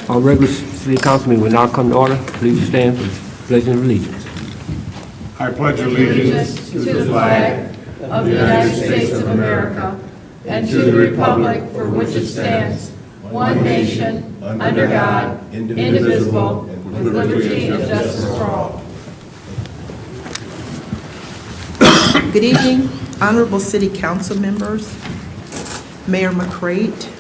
Our regular city council meeting will now come to order. Please stand for the pledge of allegiance. I pledge allegiance to the flag of the United States of America and to the republic for which it stands, one nation, under God, indivisible, with liberty and justice for all. Good evening, honorable city council members, Mayor McCrate,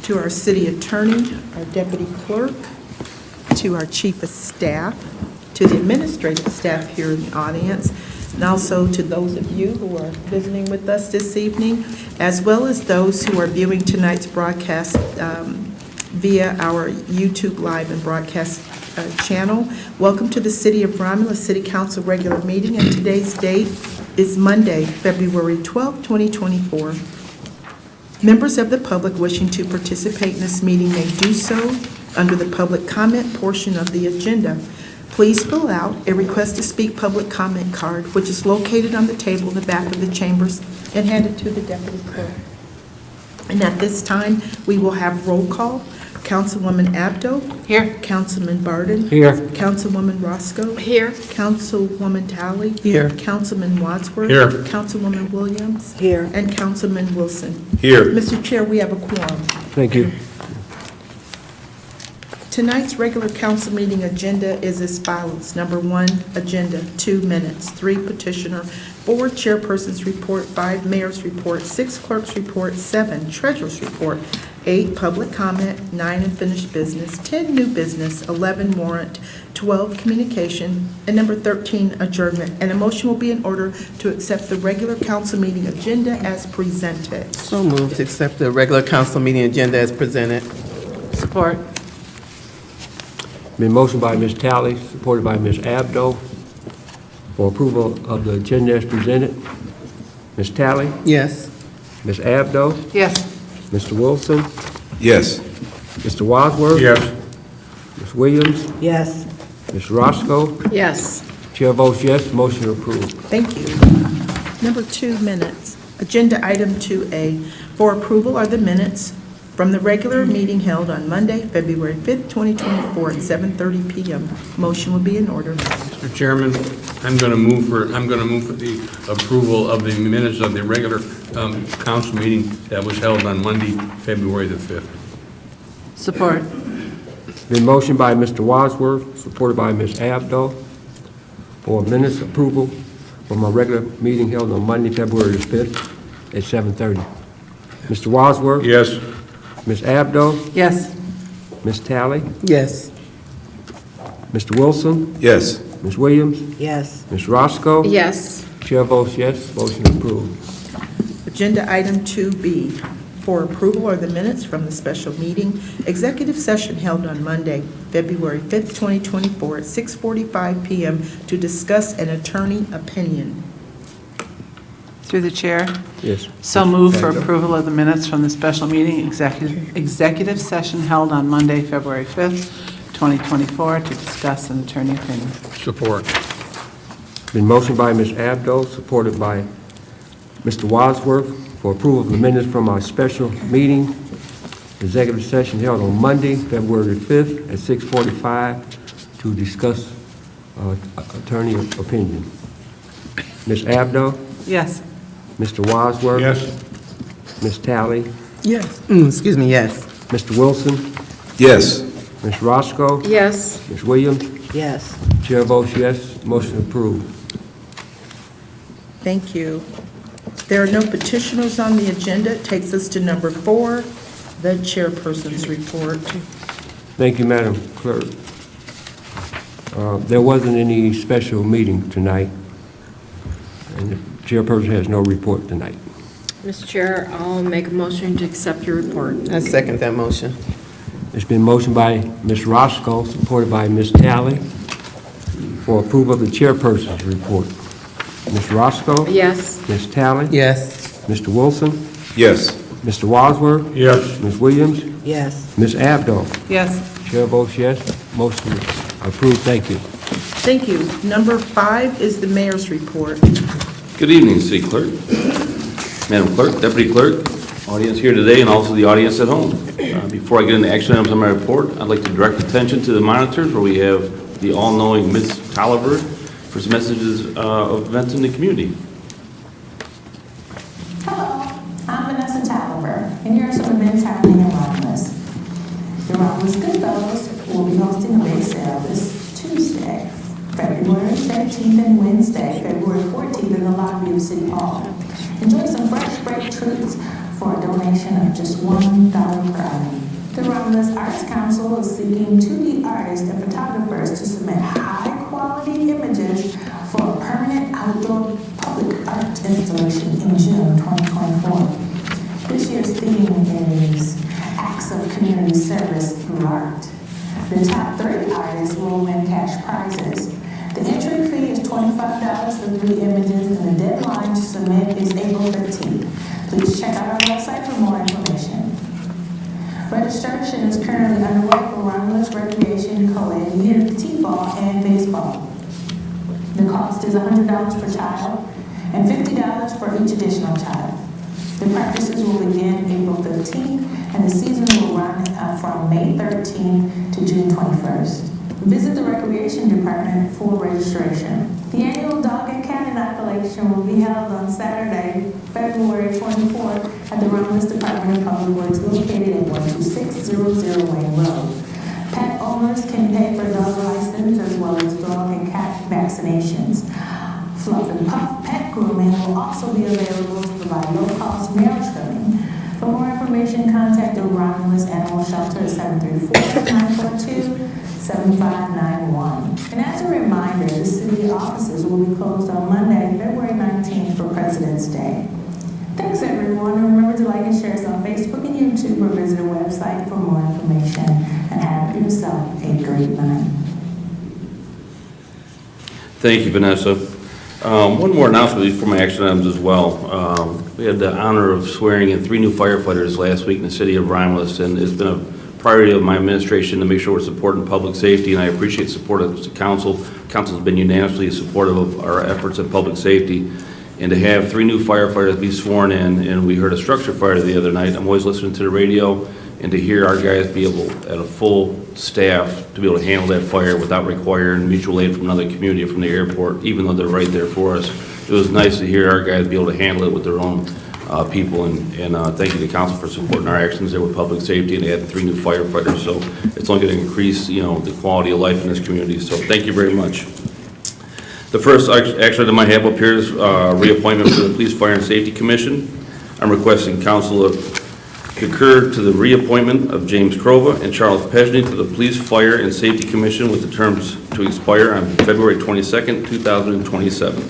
to our city attorney, our deputy clerk, to our chief of staff, to the administrative staff here in the audience, and also to those of you who are visiting with us this evening, as well as those who are viewing tonight's broadcast via our YouTube live and broadcast channel. Welcome to the City of Romulus City Council regular meeting, and today's date is Monday, February 12, 2024. Members of the public wishing to participate in this meeting may do so under the public comment portion of the agenda. Please fill out a request to speak public comment card, which is located on the table in the back of the chambers, and hand it to the deputy clerk. And at this time, we will have roll call. Councilwoman Abdo. Here. Councilman Barden. Here. Councilwoman Roscoe. Here. Councilwoman Talley. Here. Councilman Wadsworth. Here. Councilwoman Williams. Here. And Councilman Wilson. Here. Mr. Chair, we have a quorum. Thank you. Tonight's regular council meeting agenda is as follows. Number 1, agenda, 2 minutes, 3 petitioner, 4 chairperson's report, 5 mayor's report, 6 clerk's report, 7 treasurer's report, 8 public comment, 9 unfinished business, 10 new business, 11 warrant, 12 communication, and number 13 adjournment. And a motion will be in order to accept the regular council meeting agenda as presented. So moved to accept the regular council meeting agenda as presented. Support. Been motioned by Ms. Talley, supported by Ms. Abdo, for approval of the agenda as presented. Ms. Talley, Yes. Ms. Abdo, Yes. Mr. Wilson, Yes. Mr. Wadsworth. Yes. Ms. Williams, Yes. Ms. Roscoe. Yes. Chair votes yes, motion approved. Thank you. Number 2, minutes. Agenda item 2A for approval are the minutes from the regular meeting held on Monday, February 5th, 2024 at 7:30 p.m. Motion will be in order. Mr. Chairman, I'm going to move for the approval of the minutes of the regular council meeting that was held on Monday, February the 5th. Support. Been motioned by Mr. Wadsworth, supported by Ms. Abdo, for minutes approval from our regular meeting held on Monday, February the 5th at 7:30. Mr. Wadsworth. Yes. Ms. Abdo, Yes. Ms. Talley, Yes. Mr. Wilson, Yes. Ms. Williams, Yes. Ms. Roscoe. Yes. Chair votes yes, motion approved. Agenda item 2B for approval are the minutes from the special meeting, executive session held on Monday, February 5th, 2024 at 6:45 p.m. to discuss an attorney opinion. Through the chair, Yes. so move for approval of the minutes from the special meeting executive session held on Monday, February 5th, 2024, to discuss an attorney opinion. Support. Been motioned by Ms. Abdo, supported by Mr. Wadsworth, for approval of the minutes from our special meeting, executive session held on Monday, February 5th at 6:45 to discuss attorney opinion. Ms. Abdo, Yes. Mr. Wadsworth. Yes. Ms. Talley, Yes. Excuse me, yes. Mr. Wilson, Yes. Ms. Roscoe, Yes. Ms. Williams. Yes. Chair votes yes, motion approved. Thank you. There are no petitioners on the agenda. It takes us to number 4, the chairperson's report. Thank you, Madam Clerk. There wasn't any special meeting tonight, and the chairperson has no report tonight. Mr. Chair, I'll make a motion to accept your report. I second that motion. It's been motioned by Ms. Roscoe, supported by Ms. Talley, for approval of the chairperson's report. Ms. Roscoe? Yes. Ms. Talley? Yes. Mr. Wilson? Yes. Mr. Wadsworth? Yes. Ms. Williams? Yes. Ms. Abdo? Yes. Chair votes yes, motion approved. Thank you. Thank you. Number 5 is the mayor's report. Good evening, City Clerk, Madam Clerk, Deputy Clerk, audience here today and also the audience at home. Before I get into action items on my report, I'd like to direct attention to the monitors where we have the all-knowing Ms. Tolliver for some messages of events in the community. Hello, I'm Vanessa Tolliver, and here are some events happening in Romulus. The Romulus Goodfellows will be hosting a bake sale this Tuesday, February 13th, and Wednesday, February 14th, in the lobby of City Hall. Enjoy some fresh baked treats for a donation of just $1 per item. The Romulus Arts Council is seeking 2D artists and photographers to submit high-quality images for a permanent outdoor public art installation in June 2024. This year's theme is Acts of Community Service Through Art. The top 30 artists will win cash prizes. The entry fee is $25 for 3 images, and the deadline to submit is April 15th. Please check out our website for more information. Registration is currently underway for Romulus Recreation Co-ed Youth T-ball and baseball. The cost is $100 per child and $50 for each additional child. The practices will begin April 15th, and the season will run from May 13th to June 21st. Visit the Recreation Department for registration. The annual Dog and Cat Inoculation will be held on Saturday, February 24th at the Romulus Department of Public Works located at 12600 Wayne Road. Pet owners can pay for dog license as well as dog and cat vaccinations. Fluff and Puff Pet Grooming will also be available to provide low-cost nail trimming. For more information, contact the Romulus Animal Shelter at 734-942-7591. And as a reminder, the city offices will be closed on Monday, February 19th for President's Day. Thanks, everyone. And remember to like and share us on Facebook and YouTube or visit our website for more information. And have yourself a great night. Thank you, Vanessa. One more announcement before my action items as well. We had the honor of swearing in 3 new firefighters last week in the city of Romulus, and it's been a priority of my administration to make sure we're supporting public safety, and I appreciate support of the council. Council has been unanimously supportive of our efforts in public safety, and to have 3 new firefighters be sworn in, and we heard a structure fire the other night. I'm always listening to the radio, and to hear our guys be able, at a full staff, to be able to handle that fire without requiring mutual aid from another community or from the airport, even though they're right there for us. It was nice to hear our guys be able to handle it with their own people, and thank you to council for supporting our actions there with public safety and adding 3 new firefighters. So it's only going to increase, the quality of life in this community. So thank you very much. The first action item I have up here is reappointment for the Police, Fire, and Safety Commission. I'm requesting council concur to the reappointment of James Crova and Charles Pesney to the Police, Fire, and Safety Commission with the terms to expire on February 22nd, 2027.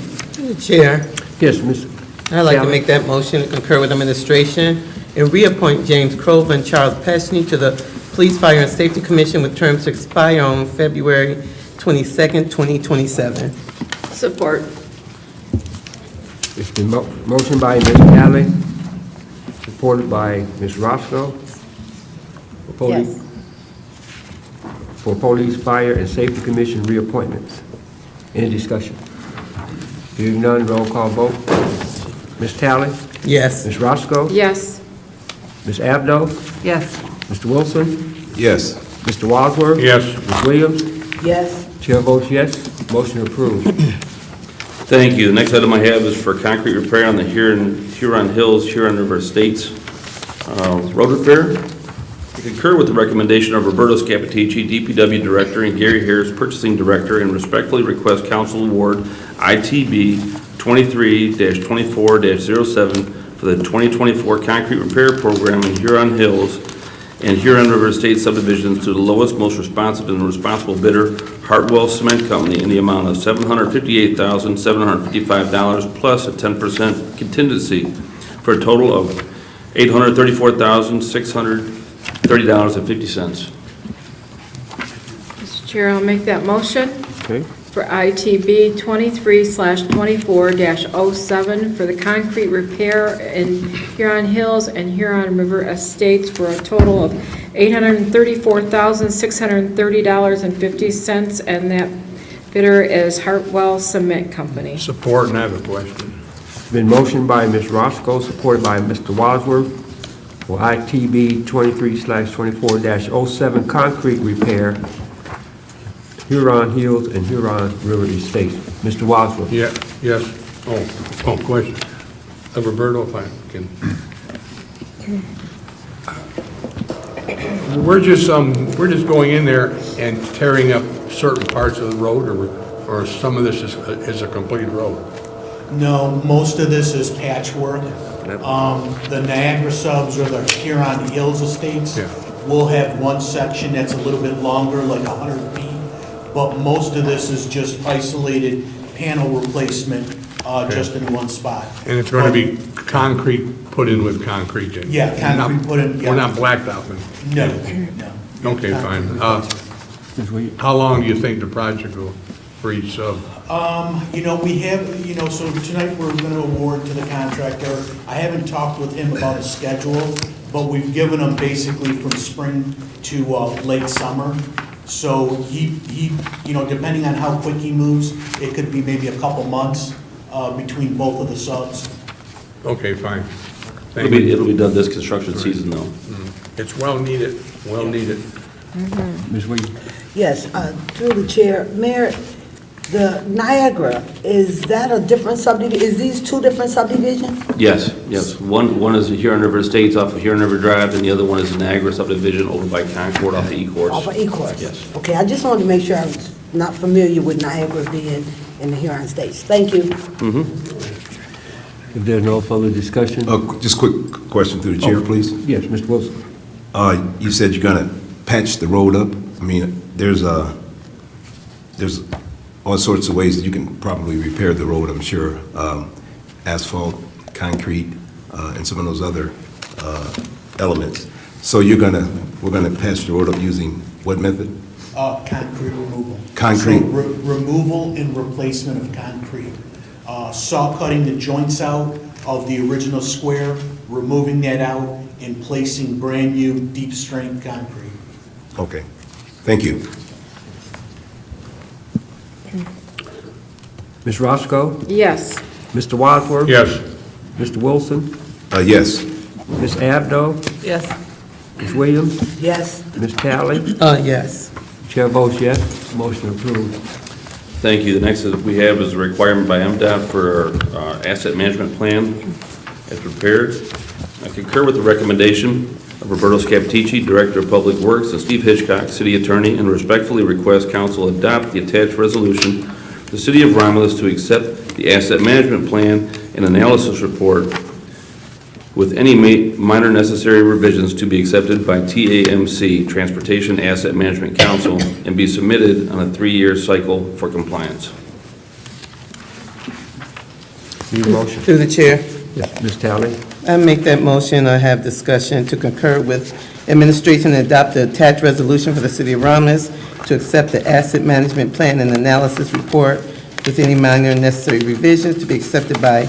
Chair, Yes, Ms. I'd like to Sally. make that motion to concur with administration and reappoint James Crova and Charles Pesney to the Police, Fire, and Safety Commission with terms to expire on February 22nd, 2027. Support. It's been motion by Ms. Talley, supported by Ms. Roscoe. Yes. For Police, Fire, and Safety Commission reappointments. Any discussion? Hearing none, roll call vote. Ms. Talley? Yes. Ms. Roscoe? Yes. Ms. Abdo? Yes. Mr. Wilson? Yes. Mr. Wadsworth? Yes. Ms. Williams? Yes. Chair votes yes. Motion approved. Thank you. The next item I have is for concrete repair on the Huron Hills, Huron River Estates road repair. I concur with the recommendation of Roberto Scapitici, DPW Director, and Gary Harris, Purchasing Director, and respectfully request council award ITB 23-24-07 for the 2024 concrete repair program in Huron Hills and Huron River Estate subdivisions to the lowest, most responsive and responsible bidder, Hartwell Cement Company, in the amount of $758,755 plus a 10% contingency for a total of $834,630.50. Mr. Chair, I'll make that motion Okay. for ITB 23/24-07 for the concrete repair in Huron Hills and Huron River Estates for a total of $834,630.50, and that bidder is Hartwell Cement Company. Support, and I have a question. Been motioned by Ms. Roscoe, supported by Mr. Wadsworth. for ITB 23/24-07 concrete repair, Huron Hills and Huron River Estates. Mr. Wadsworth. Yeah, yes. Oh, question. Roberto, if I can. We're just going in there and tearing up certain parts of the road, or some of this is a complete road? No, most of this is patchwork. The Niagara subs or the Huron Hills estates Yeah. will have one section that's a little bit longer, like 100 feet, but most of this is just isolated panel replacement, just in one spot. And it's going to be concrete put in with concrete? then? Yeah, concrete put in, yeah. We're not blacktopping? No, no. Okay, fine. Ms. Williams. How long do you think the project will for each sub? We have, so tonight we're going to award to the contractor. I haven't talked with him about a schedule, but we've given him basically from spring to late summer. So he, depending on how quick he moves, it could be maybe a couple months between both of the subs. Okay, fine. Thank you. It'll be done this construction season, though. It's well needed, well needed. Ms. Williams. Yes, through the chair, Mayor, the Niagara, is that a different subdivision? Is these two different subdivisions? Yes. One is the Huron River Estates off of Huron River Drive, and the other one is the Niagara subdivision over by Concord off of E-Course. Off of E-Course? Yes. Okay, I just wanted to make sure I was not familiar with Niagara being in the Huron States. Thank you. If there's no further discussion. Just quick question through the chair, please. Yes, Mr. Wilson. You said you're gonna patch the road up. I mean, there's all sorts of ways that you can probably repair the road, I'm sure. Asphalt, concrete, and some of those other elements. So we're gonna patch the road up using what method? Concrete removal. Concrete. So removal and replacement of concrete. Saw cutting the joints out of the original square, removing that out, and placing brand-new, deep-strength concrete. Okay, thank you. Ms. Roscoe. Yes. Mr. Wadsworth. Yes. Mr. Wilson. Yes. Ms. Abdo. Yes. Ms. Williams. Yes. Ms. Talley. Yes. Chair votes yes. Motion approved. Thank you. The next that we have is a requirement by MDOT for our asset management plan as prepared. I concur with the recommendation of Roberto Scaptici, Director of Public Works, and Steve Hitchcock, City Attorney, and respectfully request council adopt the attached resolution of the City of Romulus to accept the asset management plan and analysis report with any minor necessary revisions to be accepted by TAMC, Transportation Asset Management Council, and be submitted on a 3-year cycle for compliance. Need a motion? Through the chair. Yes, Ms. Talley. I make that motion. I have discussion to concur with administration and adopt the attached resolution for the City of Romulus to accept the asset management plan and analysis report with any minor necessary revisions to be accepted by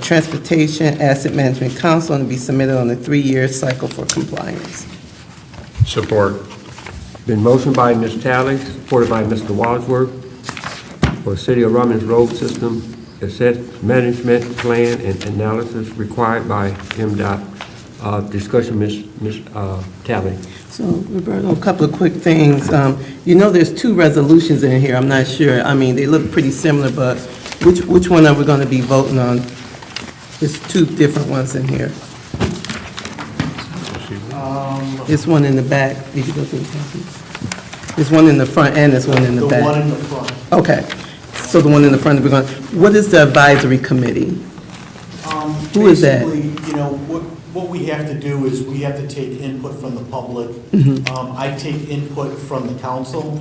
Transportation Asset Management Council and be submitted on a 3-year cycle for compliance. Support. Been motioned by Ms. Talley, supported by Mr. Wadsworth, for City of Romulus Road System Asset Management Plan and Analysis required by MDOT. Discussion, Ms. Talley. So, Roberto, a couple of quick things. There's 2 resolutions in here. I'm not sure. I mean, they look pretty similar, but which one are we going to be voting on? There's 2 different ones in here. There's one in the back. Did you go through the copy? There's one in the front and there's one in the back. The one in the front. Okay. So the one in the front, what is the advisory committee? Who is that? Basically, what we have to do is we have to take input from the public. I take input from the council.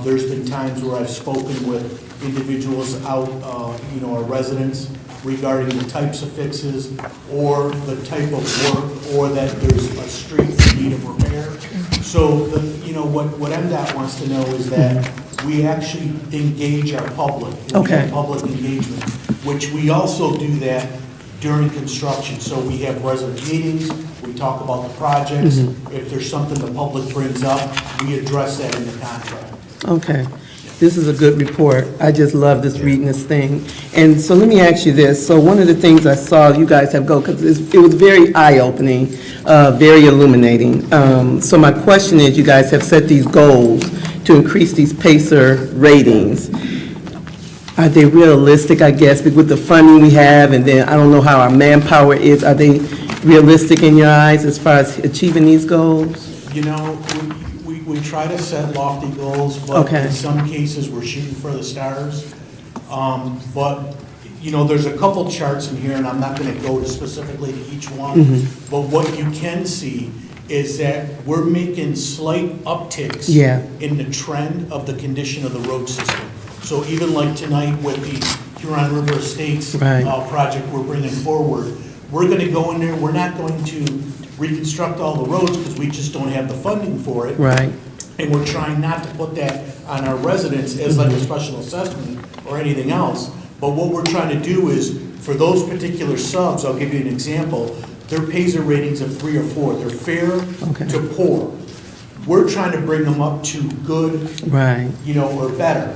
There's been times where I've spoken with individuals out, our residents, regarding the types of fixes or the type of work, or that there's a street in need of repair. So, what MDOT wants to know is that we actually engage our public. Okay. We have public engagement, which we also do that during construction. So we have resident meetings, we talk about the projects. If there's something the public brings up, we address that in the contract. Okay. This is a good report. I just love this, reading this thing. And so let me ask you this. So one of the things I saw you guys have go, because it was very eye-opening, very illuminating. So my question is, you guys have set these goals to increase these PACER ratings. Are they realistic, I guess, with the funding we have, and then I don't know how our manpower is. Are they realistic in your eyes as far as achieving these goals? You know, we try to set lofty goals, but Okay. in some cases, we're shooting for the stars. But, you know, there's a couple charts in here, and I'm not going to go specifically to each one. But what you can see is that we're making slight upticks Yeah. in the trend of the condition of the road system. So even like tonight with the Huron River Estates Right. project we're bringing forward, we're going to go in there, we're not going to reconstruct all the roads because we just don't have the funding for it. Right. And we're trying not to put that on our residents as like a special assessment or anything else. But what we're trying to do is, for those particular subs, I'll give you an example, their PACER ratings of 3 or 4. They're fair Okay. to poor. We're trying to bring them up to good, Right. you know, or better.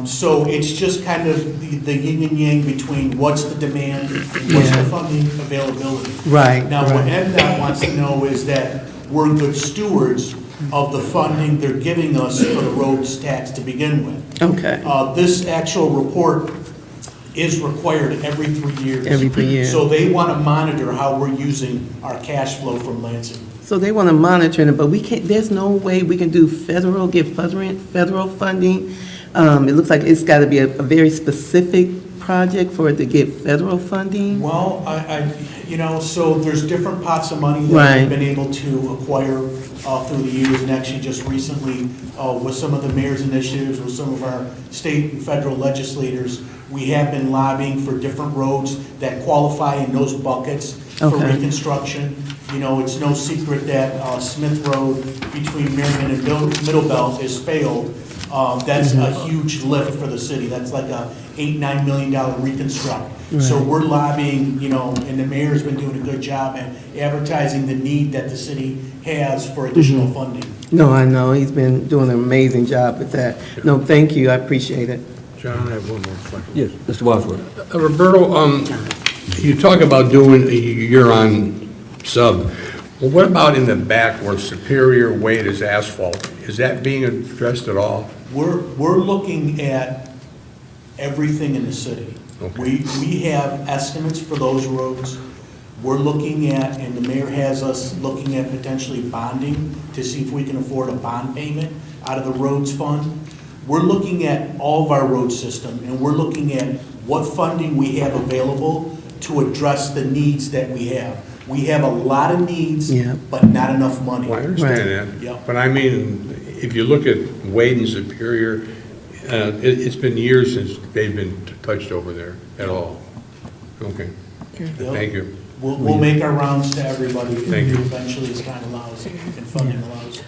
So it's just kind of the yin and yang between what's the demand and what's the funding availability. Right. Now, what right. MDOT wants to know is that we're good stewards of the funding they're giving us for the roads tax to begin with. Okay. This actual report is required every 3 years. Every 3 years. So they want to monitor how we're using our cash flow from Lansing. So they want to monitor it, but we can't, there's no way we can do get federal funding. It looks like it's got to be a very specific project for it to get federal funding. Well, you know, so there's different pots of money that Right. we've been able to acquire through the years, and actually just recently, with some of the mayor's initiatives, with some of our state and federal legislators, we have been lobbying for different roads that qualify in those buckets for Okay. reconstruction. You know, it's no secret that Smith Road between Merriman and Middle Belt is failed. That's a huge lift for the city. That's like a $8-9 million reconstruct. So Right. we're lobbying, you know, and the mayor's been doing a good job at advertising the need that the city has for additional funding. No, I know, he's been doing an amazing job with that. No, thank you, I appreciate it. John, I have one more question. Yes, Mr. Wadsworth. Roberto, you talk about doing a year-on sub. Well, what about in the back where Superior Wade is asphalt? Is that being addressed at all? We're looking at everything in the city. Okay. We have estimates for those roads. We're looking at, and the mayor has us looking at potentially bonding to see if we can afford a bond payment out of the roads fund. We're looking at all of our road system, and we're looking at what funding we have available to address the needs that we have. We have a lot of needs, Yeah. but not enough money. Well, I understand that. Yep. But I mean, if you look at Wade and Superior, it's been years since they've been touched over there at all. Okay. Thank you. We'll make our rounds to everybody. Thank you. Eventually, as time allows and funding allows.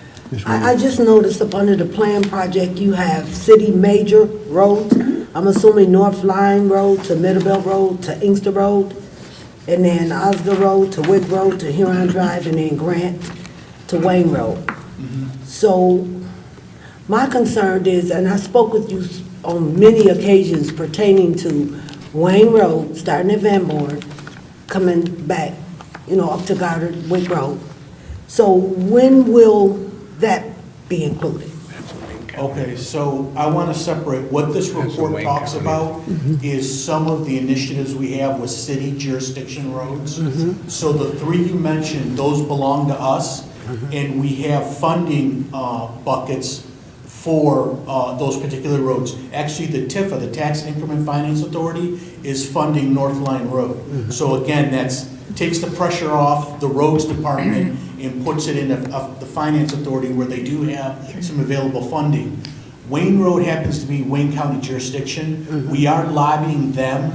I just noticed up under the plan project, you have city major roads. I'm assuming North Line Road to Middlebelt Road to Inkster Road, and then Osgood Road to Wick Road to Huron Drive, and then Grant to Wayne Road. So my concern is, and I spoke with you on many occasions pertaining to Wayne Road, starting at Van Born, coming back, you know, up to Goddard, Wick Road. So when will that be included? Okay, so I want to separate, what this report Wayne talks County. about is some of the initiatives we have with city jurisdiction roads. So the 3 you mentioned, those belong to us, and we have funding buckets for those particular roads. Actually, the TIFA, the Tax Increment Finance Authority, is funding North Line Road. So again, takes the pressure off the roads department and puts it in the finance authority where they do have some available funding. Wayne Road happens to be Wayne County jurisdiction. We are lobbying them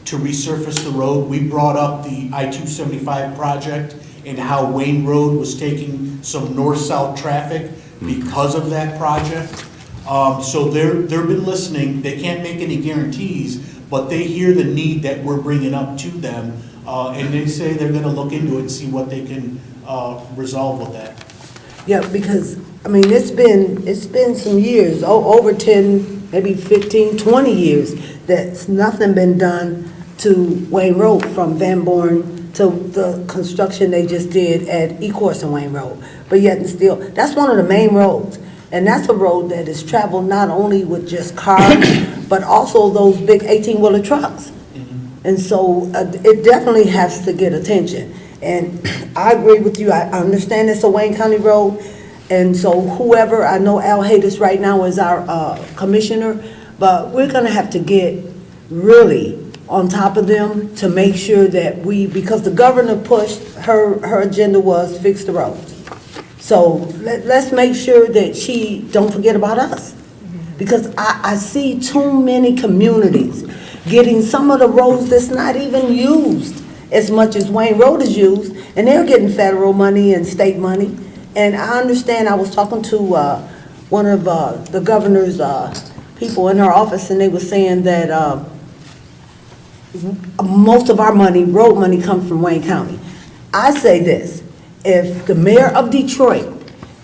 to resurface the road. We brought up the I-275 project and how Wayne Road was taking some north-south traffic because of that project. So they've been listening. They can't make any guarantees, but they hear the need that we're bringing up to them. And they say they're gonna look into it and see what they can resolve with that. Yeah, because I mean, it's been some years, over 10, maybe 15, 20 years, that's nothing been done to Wayne Road, from Van Born to the construction they just did at Ecorse and Wayne Road. But yet and still, that's one of the main roads. And that's a road that is traveled not only with just cars, but also those big 18-wheeler trucks. And so it definitely has to get attention. And I agree with you. I understand it's a Wayne County road. And so whoever, I know Al Hayes right now is our commissioner, but we're going to have to get really on top of them to make sure that because the governor pushed, her agenda was fix the roads. So let's make sure that she don't forget about us. Because I see too many communities getting some of the roads that's not even used as much as Wayne Road is used, and they're getting federal money and state money. And I understand, I was talking to one of the governor's people in her office, and they were saying that most of our money, road money, comes from Wayne County. I say this, if the mayor of Detroit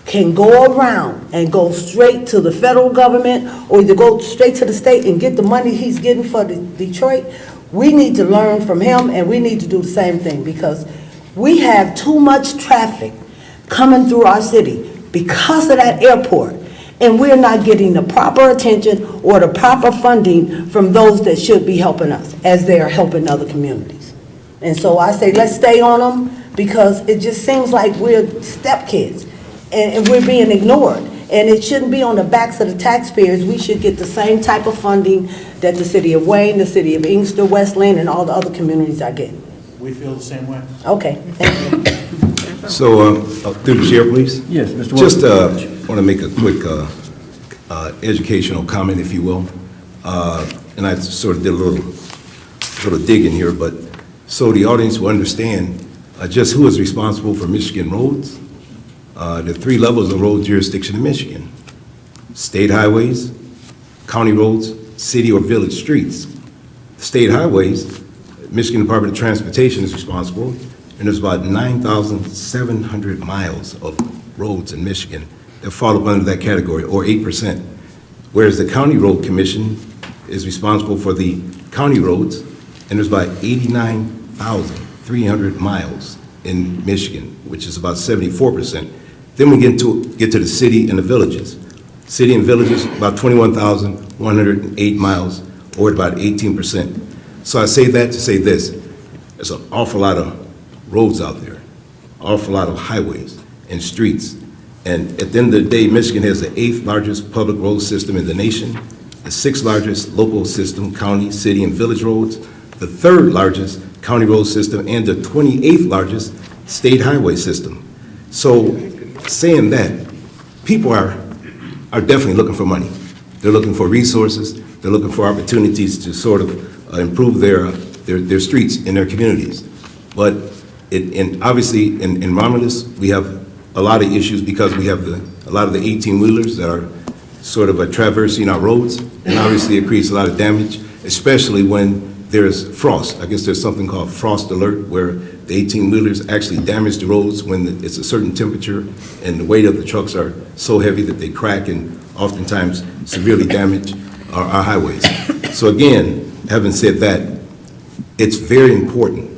can go around and go straight to the federal government, or either go straight to the state and get the money he's getting for Detroit, we need to learn from him, and we need to do the same thing, because we have too much traffic coming through our city because of that airport, and we're not getting the proper attention or the proper funding from those that should be helping us, as they are helping other communities. And so I say, let's stay on them, because it just seems like we're stepkids, and we're being ignored. And it shouldn't be on the backs of the taxpayers. We should get the same type of funding that the city of Wayne, the city of Inkster, Westland, and all the other communities are getting. We feel the same way. Okay, thank you. So, through the chair, please? Yes, Mr. Just Wilson. want to make a quick educational comment, if you will. And I sort of did a little digging here, but so the audience will understand just who is responsible for Michigan roads. The 3 levels of road jurisdiction in Michigan: state highways, county roads, city or village streets. State highways, Michigan Department of Transportation is responsible, and there's about 9,700 miles of roads in Michigan that fall up under that category, or 8%. Whereas the County Road Commission is responsible for the county roads, and there's about 89,300 miles in Michigan, which is about 74%. Then we get to the city and the villages. City and villages, about 21,108 miles, or about 18%. So I say that to say this: there's an awful lot of roads out there, awful lot of highways and streets. And at the end of the day, Michigan has the 8th largest public road system in the nation, the 6th largest local system, county, city, and village roads, the 3rd largest county road system, and the 28th largest state highway system. So saying that, people are definitely looking for money. They're looking for resources. They're looking for opportunities to sort of improve their streets in their communities. But obviously in Romulus, we have a lot of issues because we have a lot of the 18-wheelers that are sort of traversing our roads, and obviously it creates a lot of damage, especially when there's frost. I guess there's something called frost alert, where the 18-wheelers actually damage the roads when it's a certain temperature, and the weight of the trucks are so heavy that they crack and oftentimes severely damage our highways. So again, having said that, it's very important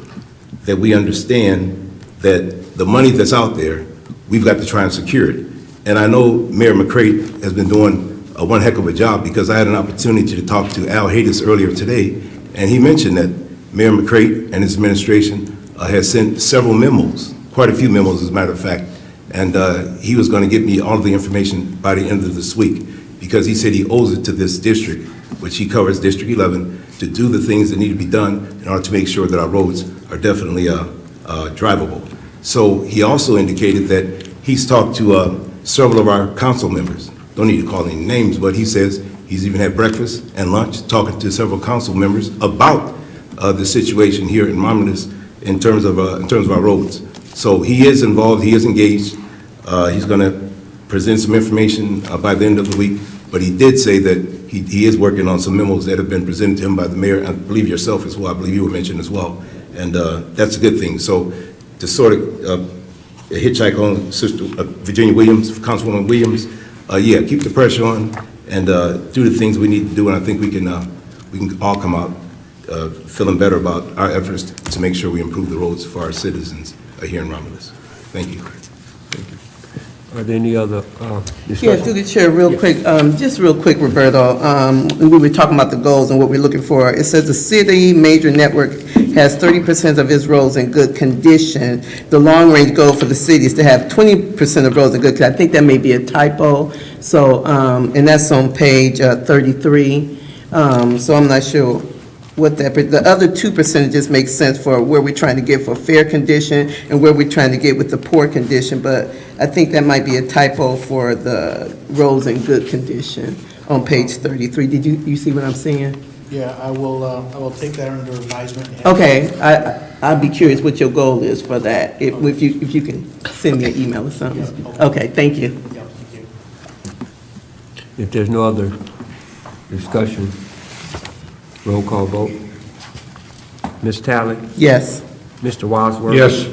that we understand that the money that's out there, we've got to try and secure it. And I know Mayor McCray has been doing one heck of a job, because I had an opportunity to talk to Al Hayes earlier today, and he mentioned that Mayor McCray and his administration has sent several memos, quite a few memos as a matter of fact, and he was going to get me all of the information by the end of this week, because he said he owes it to this district, which he covers, District 11, to do the things that need to be done in order to make sure that our roads are definitely drivable. So he also indicated that he's talked to several of our council members. Don't need to call any names, but he says he's even had breakfast and lunch talking to several council members about the situation here in Romulus in terms of our roads. So he is involved, he is engaged. He's going to present some information by the end of the week, but he did say that he is working on some memos that have been presented to him by the mayor, I believe yourself as well, I believe you were mentioned as well, and that's a good thing. So to sort of hitchhike on Sister Virginia Williams, Councilwoman Williams. Yeah, keep the pressure on and do the things we need to do, and I think we can all come out feeling better about our efforts to make sure we improve the roads for our citizens here in Romulus. Thank you. Are there any other Yeah, discussion? through the chair, real quick, just real quick, Roberto. We were talking about the goals and what we're looking for. It says the city major network has 30% of its roads in good condition. The long-range goal for the city is to have 20% of roads in good condition. I think that may be a typo. So, and that's on page 33. So I'm not sure what that, but the other 2% just makes sense for where we're trying to get for fair condition and where we're trying to get with the poor condition. But I think that might be a typo for the roads in good condition on page 33. Did you see what I'm saying? Yeah, I will take that under advisement. Okay, I'd be curious what your goal is for that, if you can send me an email or something. Yeah, Okay, thank you. Yeah, thank you. If there's no other discussion, roll call vote. Ms. Talley? Yes. Mr. Wadsworth? Yes.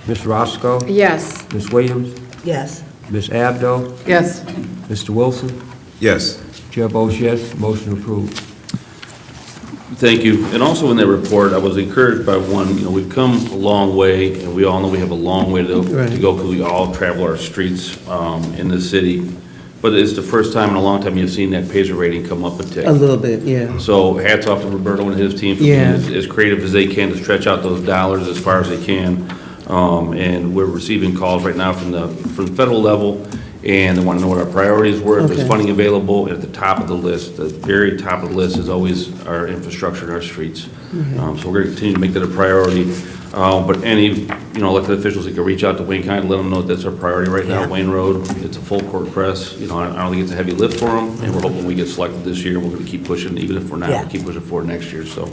Ms. Roscoe? Yes. Ms. Williams? Yes. Ms. Abdo? Yes. Mr. Wilson? Yes. Chair votes yes, motion approved. Thank you. And also in that report, I was encouraged by one, we've come a long way, and we all know we have a long way to go because we all travel our streets in the city. But it's the first time in a long time you've seen that Pacer rating come up a tick. A little bit, yeah. So hats off to Roberto and his team for being as creative as they can to stretch out those dollars as far as they can. And we're receiving calls right now from the federal level, and they want to know what our priorities were, if there's funding available. At the top of the list, the very top of the list is always our infrastructure and our streets. So we're going to continue to make that a priority. But any, elected officials that can reach out to Wayne County, let them know that that's our priority right now, Wayne Road. It's a full court press. I don't think it's a heavy lift for them, and we're hoping we get selected this year. We're going to keep pushing, even if we're not, we'll keep pushing forward next year. So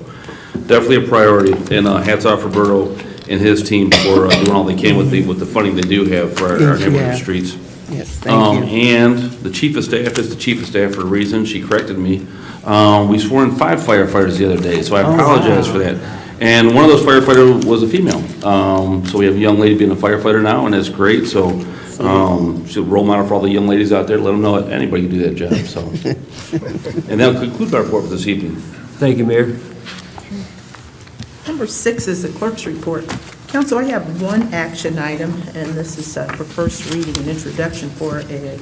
definitely a priority. And hats off for Roberto and his team for doing all they can with the funding they do have for our neighborhood streets. Yes, thank you. And the chief of staff is the chief of staff for a reason. She corrected me. We swore in 5 firefighters the other day, so I apologize for that. And one of those firefighters was a female. So we have a young lady being a firefighter now, and that's great. So she's a role model for all the young ladies out there. Let them know that anybody can do that job. So, and that'll conclude our report for this evening. Thank you, Mayor. Number 6 is the clerk's report. Council, I have one action item, and this is for first reading and introduction for an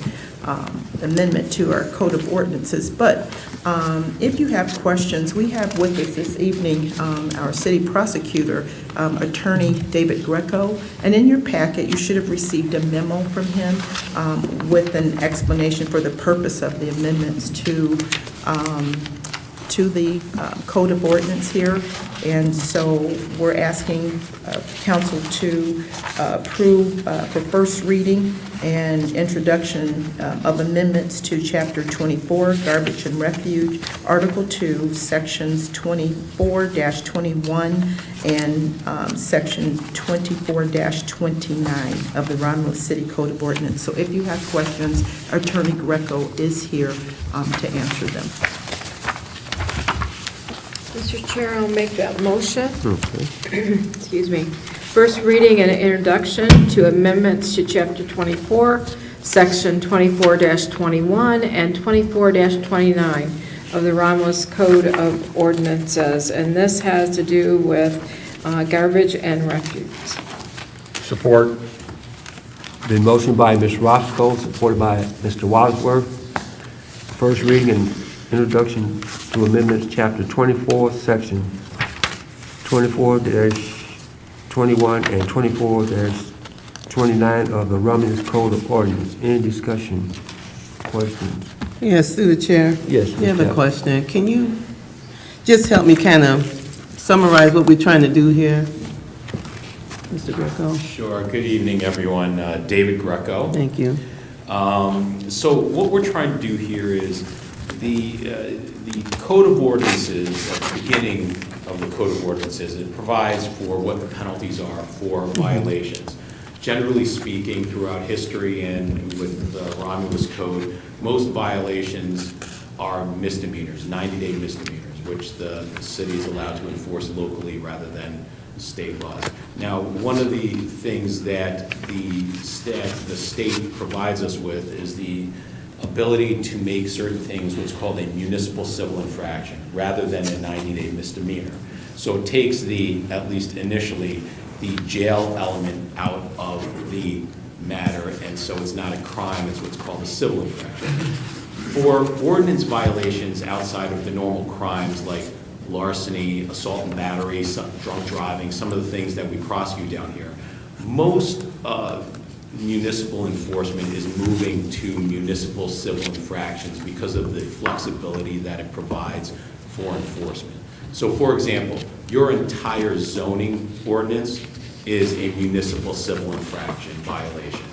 amendment to our Code of Ordinances. But if you have questions, we have with us this evening our city prosecutor, Attorney David Greco. And in your packet, you should have received a memo from him with an explanation for the purpose of the amendments to the Code of Ordinance here. And so we're asking council to approve for first reading and introduction of amendments to Chapter 24, Garbage and Refuge, Article 2, Sections 24-21 and Section 24-29 of the Romulus City Code of Ordinance. So if you have questions, Attorney Greco is here to answer them. Mr. Chair, I'll make that motion. Excuse me. First reading and introduction to amendments to Chapter 24, Section 24-21 and 24-29 of the Romulus Code of Ordinances. And this has to do with garbage and refuse. Support. Been motioned by Ms. Roscoe, supported by Mr. Wadsworth. First reading and introduction to amendments, Chapter 24, Section 24-21 and 24-29 of the Romulus Code of Ordinance. Any discussion, questions? Yes, through the chair. Yes, You have Ms. a question. Can you just help me kind of summarize what we're trying to do here? Mr. Greco? Sure. Good evening, everyone. David Greco. Thank you. So what we're trying to do here is the Code of Ordinances, at the beginning of the Code of Ordinances, it provides for what the penalties are for violations. Generally speaking, throughout history and with the Romulus Code, most violations are misdemeanors, 90-day misdemeanors, which the city is allowed to enforce locally rather than state laws. Now, one of the things that the state provides us with is the ability to make certain things what's called a municipal civil infraction, rather than a 90-day misdemeanor. So it takes at least initially, the jail element out of the matter, and so it's not a crime, it's what's called a civil infraction. For ordinance violations outside of the normal crimes like larceny, assault and battery, drunk driving, some of the things that we prosecute down here, most municipal enforcement is moving to municipal civil infractions because of the flexibility that it provides for enforcement. So for example, your entire zoning ordinance is a municipal civil infraction violation,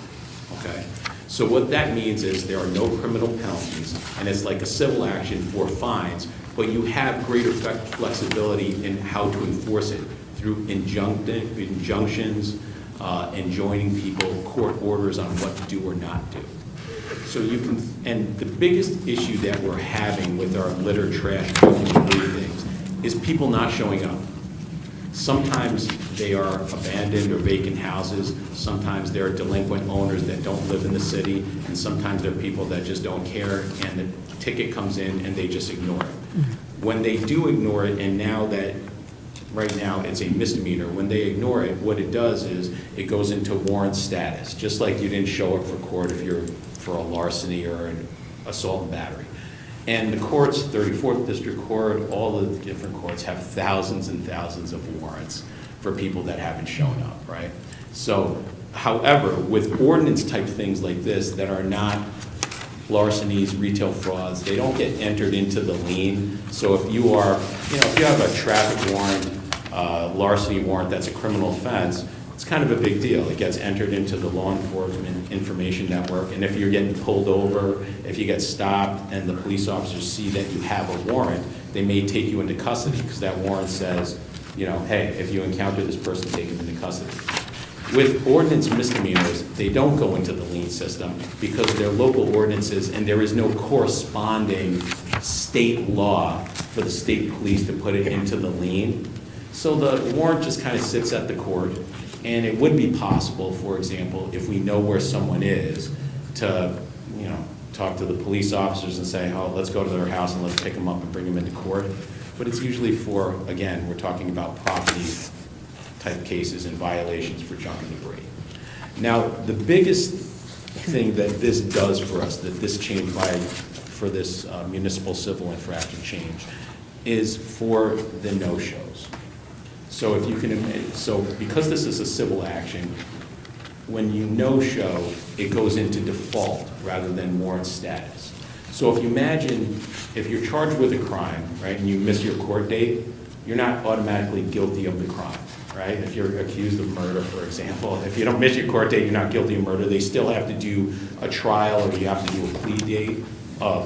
okay? So what that means is there are no criminal penalties, and it's like a civil action for fines, but you have greater flexibility in how to enforce it through injunctions, enjoining people, court orders on what to do or not do. So you can, and the biggest issue that we're having with our litter, trash, and debris things is people not showing up. Sometimes they are abandoned or vacant houses, sometimes there are delinquent owners that don't live in the city, and sometimes there are people that just don't care, and the ticket comes in and they just ignore it. When they do ignore it, and right now it's a misdemeanor, when they ignore it, what it does is it goes into warrant status, just like you didn't show up for court if you're for a larceny or an assault and battery. And the courts, 34th District Court, all of the different courts have thousands and thousands of warrants for people that haven't shown up, right? So, however, with ordinance type things like this that are not larcenies, retail frauds, they don't get entered into the lien. So if you are, if you have a traffic warrant, larceny warrant that's a criminal offense, it's kind of a big deal. It gets entered into the law enforcement information network, and if you're getting pulled over, if you get stopped and the police officers see that you have a warrant, they may take you into custody because that warrant says, hey, if you encounter this person, take him into custody. With ordinance misdemeanors, they don't go into the lien system because they're local ordinances and there is no corresponding state law for the state police to put it into the lien. So the warrant just kind of sits at the court, and it would be possible, for example, if we know where someone is, to talk to the police officers and say, oh, let's go to their house and let's pick them up and bring them into court. But it's usually for, again, we're talking about property type cases and violations for junk and debris. Now, the biggest thing that this does for us, that this change for this municipal civil infraction change, is for the no-shows. So if you can, because this is a civil action, when you no-show, it goes into default rather than warrant status. So if you imagine, if you're charged with a crime, right, and you miss your court date, you're not automatically guilty of the crime, right? If you're accused of murder, for example, if you don't miss your court date, you're not guilty of murder. They still have to do a trial, or you have to do a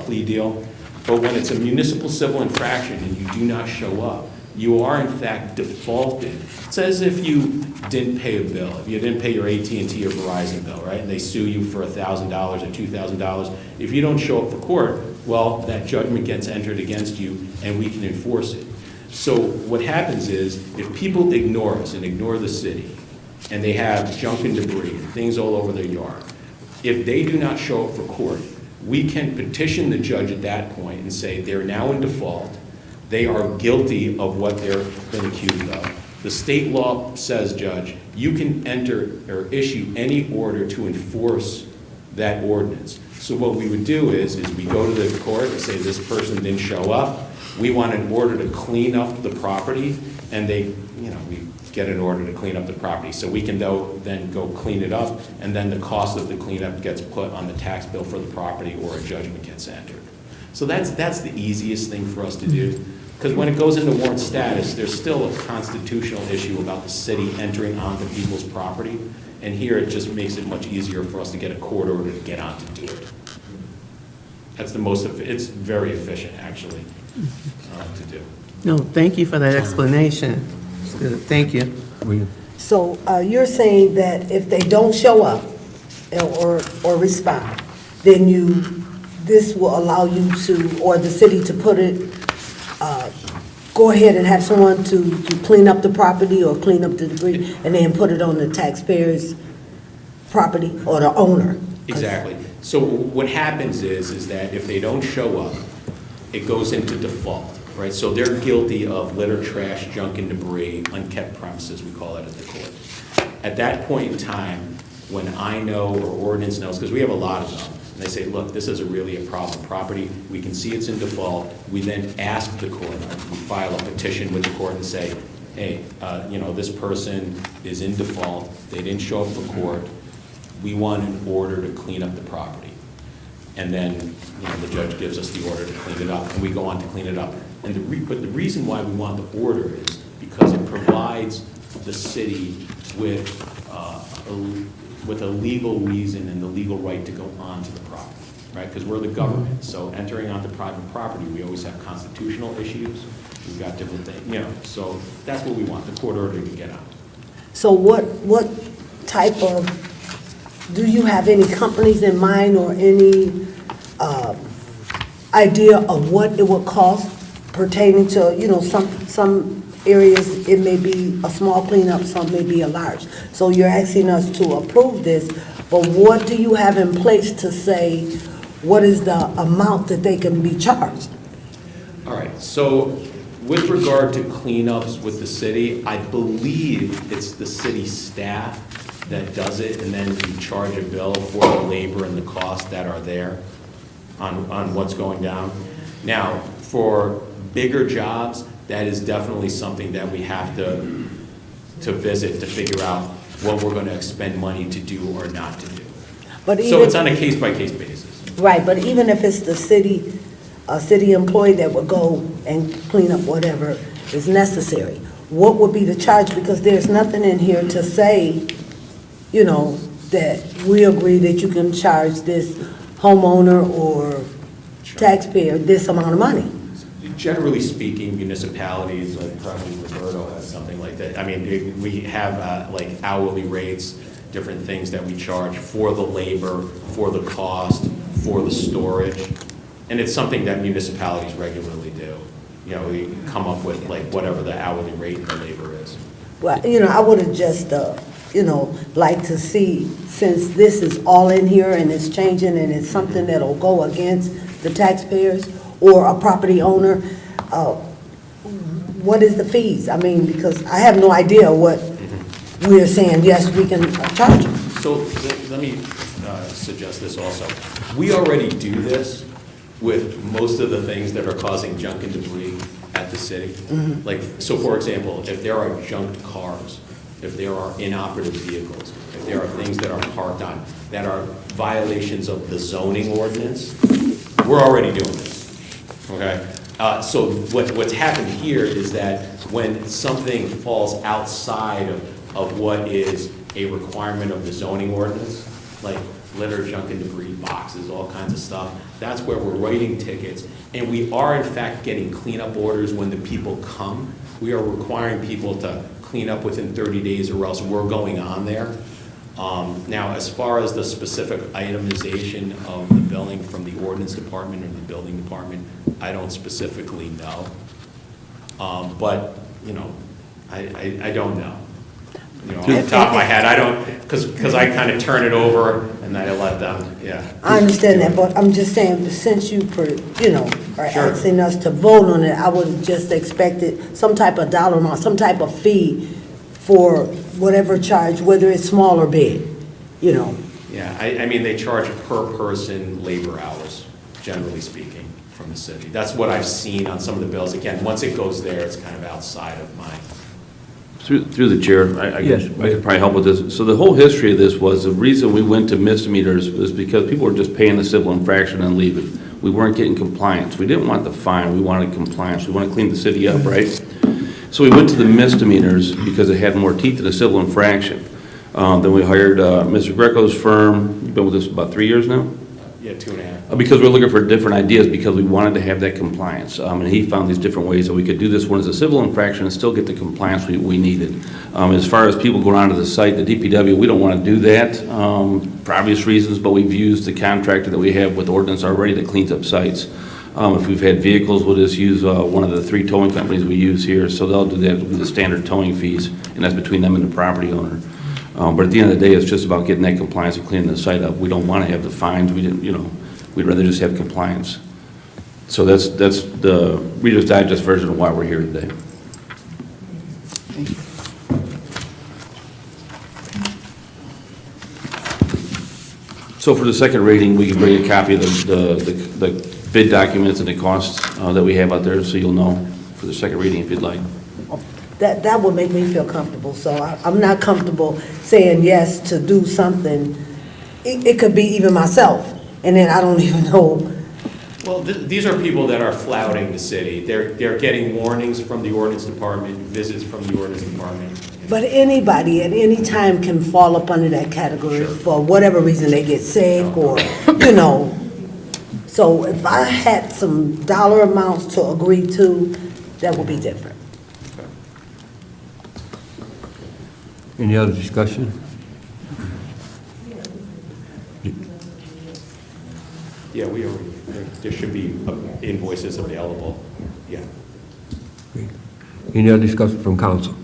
plea deal. But when it's a municipal civil infraction and you do not show up, you are in fact defaulted. It's as if you didn't pay a bill. If you didn't pay your AT&T or Verizon bill, right, and they sue you for $1,000 or $2,000, if you don't show up for court, well, that judgment gets entered against you and we can enforce it. So what happens is, if people ignore us and ignore the city, and they have junk and debris, things all over their yard, if they do not show up for court, we can petition the judge at that point and say they're now in default, they are guilty of what they're been accused of. The state law says, Judge, you can enter or issue any order to enforce that ordinance. So what we would do is we go to the court and say this person didn't show up. We want an order to clean up the property, and we get an order to clean up the property. So we can then go clean it up, and then the cost of the cleanup gets put on the tax bill for the property, or a judgment gets entered. So that's the easiest thing for us to do. Because when it goes into warrant status, there's still a constitutional issue about the city entering onto people's property. And here it just makes it much easier for us to get a court order to get on to do it. That's it's very efficient, actually, to do. No, thank you for that explanation. It's good. Thank you. So you're saying that if they don't show up or respond, then this will allow you to, or the city to put it go ahead and have someone to clean up the property or clean up the debris and then put it on the taxpayer's property or the owner? Exactly. So what happens is that if they don't show up, it goes into default, right? So they're guilty of litter, trash, junk, and debris, unkept premises, we call it at the court. At that point in time, when I know or ordinance knows, because we have a lot of them, and they say, look, this is really a problem property, we can see it's in default, we then ask the court, we file a petition with the court and say, hey, this person is in default, they didn't show up for court, we want an order to clean up the property. And then, the judge gives us the order to clean it up, and we go on to clean it up. And but the reason why we want the order is because it provides the city with a legal reason and the legal right to go onto the property, right? Because we're the government, so entering onto private property, we always have constitutional issues. We've got different things, so that's what we want, the court order to get out. So what type of, do you have any companies in mind or any idea of what it would cost pertaining to, some areas it may be a small cleanup, some may be a large. So you're asking us to approve this, but what do you have in place to say what is the amount that they can be charged? All right, so with regard to cleanups with the city, I believe it's the city staff that does it, and then you charge a bill for the labor and the costs that are there on what's going down. Now, for bigger jobs, that is definitely something that we have to visit to figure out what we're going to expend money to do or not to do. So it's on a case-by-case basis. Right, but even if it's a city employee that would go and clean up whatever is necessary, what would be the charge? Because there's nothing in here to say, that we agree that you can charge this homeowner or taxpayer this amount of money. Generally speaking, municipalities, like probably Roberto has something like that. I mean, we have like hourly rates, different things that we charge for the labor, for the cost, for the storage. And it's something that municipalities regularly do. We come up with like whatever the hourly rate and the labor is. Well, I would have just, like to see, since this is all in here and it's changing and it's something that'll go against the taxpayers or a property owner, what is the fees? I mean, because I have no idea what we're saying, yes, we can charge them. So let me suggest this also. We already do this with most of the things that are causing junk and debris at the city. Like, so for example, if there are junked cars, if there are inoperative vehicles, if there are things that are parked on, that are violations of the zoning ordinance, we're already doing this, okay? So what's happened here is that when something falls outside of what is a requirement of the zoning ordinance, like litter, junk, and debris, boxes, all kinds of stuff, that's where we're writing tickets. And we are, in fact, getting cleanup orders when the people come. We are requiring people to clean up within 30 days or else we're going on there. Now, as far as the specific itemization of the billing from the ordinance department or the building department, I don't specifically know. But, I don't know. Off the top of my head, I don't, because I kind of turn it over and then I let them, yeah. I understand that, but I'm just saying, since you, are asking us to vote on it, I would have just expected some type of dollar amount, some type of fee for whatever charge, whether it's small or big, Yeah, I mean, they charge per person labor hours, generally speaking, from the city. That's what I've seen on some of the bills. Again, once it goes there, it's kind of outside of my... Through the chair, I guess Yes. I could probably help with this. So the whole history of this was, the reason we went to misdemeanors was because people were just paying the civil infraction and leaving. We weren't getting compliance. We didn't want the fine, we wanted compliance. We wanted to clean the city up, right? So we went to the misdemeanors because it had more teeth than a civil infraction. Then we hired Mr. Greco's firm. You've been with us about 3 years now? Yeah, 2.5. Because we're looking for different ideas, because we wanted to have that compliance. And he found these different ways that we could do this one as a civil infraction and still get the compliance we needed. As far as people going onto the site, the DPW, we don't want to do that for obvious reasons, but we've used the contractor that we have with ordinance already that cleans up sites. If we've had vehicles, we'll just use one of the 3 towing companies we use here, so they'll do that with the standard towing fees, and that's between them and the property owner. But at the end of the day, it's just about getting that compliance and cleaning the site up. We don't want to have the fines, we'd rather just have compliance. So that's the Reader's Digest version of why we're here today. Thank you. So for the second reading, we can bring a copy of the bid documents and the costs that we have out there, so you'll know for the second reading if you'd like. That would make me feel comfortable, so I'm not comfortable saying yes to do something. It could be even myself, and then I don't even know. Well, these are people that are flouting the city. They're getting warnings from the ordinance department, visits from the ordinance department. But anybody at any time can fall up under that category for whatever reason, they get sick or, So if I had some dollar amounts to agree to, that would be different. Any other discussion? Yeah, there should be invoices available, yeah. Any other discussion from council?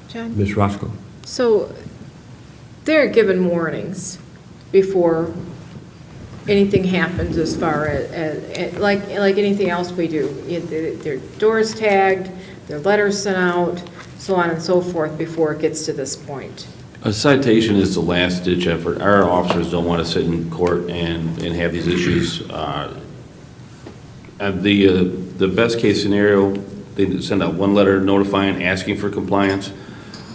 John? Ms. Roscoe? So they're given warnings before anything happens as far as like anything else we do. Their doors tagged, their letters sent out, so on and so forth before it gets to this point. A citation is the last ditch effort. Our officers don't want to sit in court and have these issues. The best case scenario, they send out one letter notifying, asking for compliance.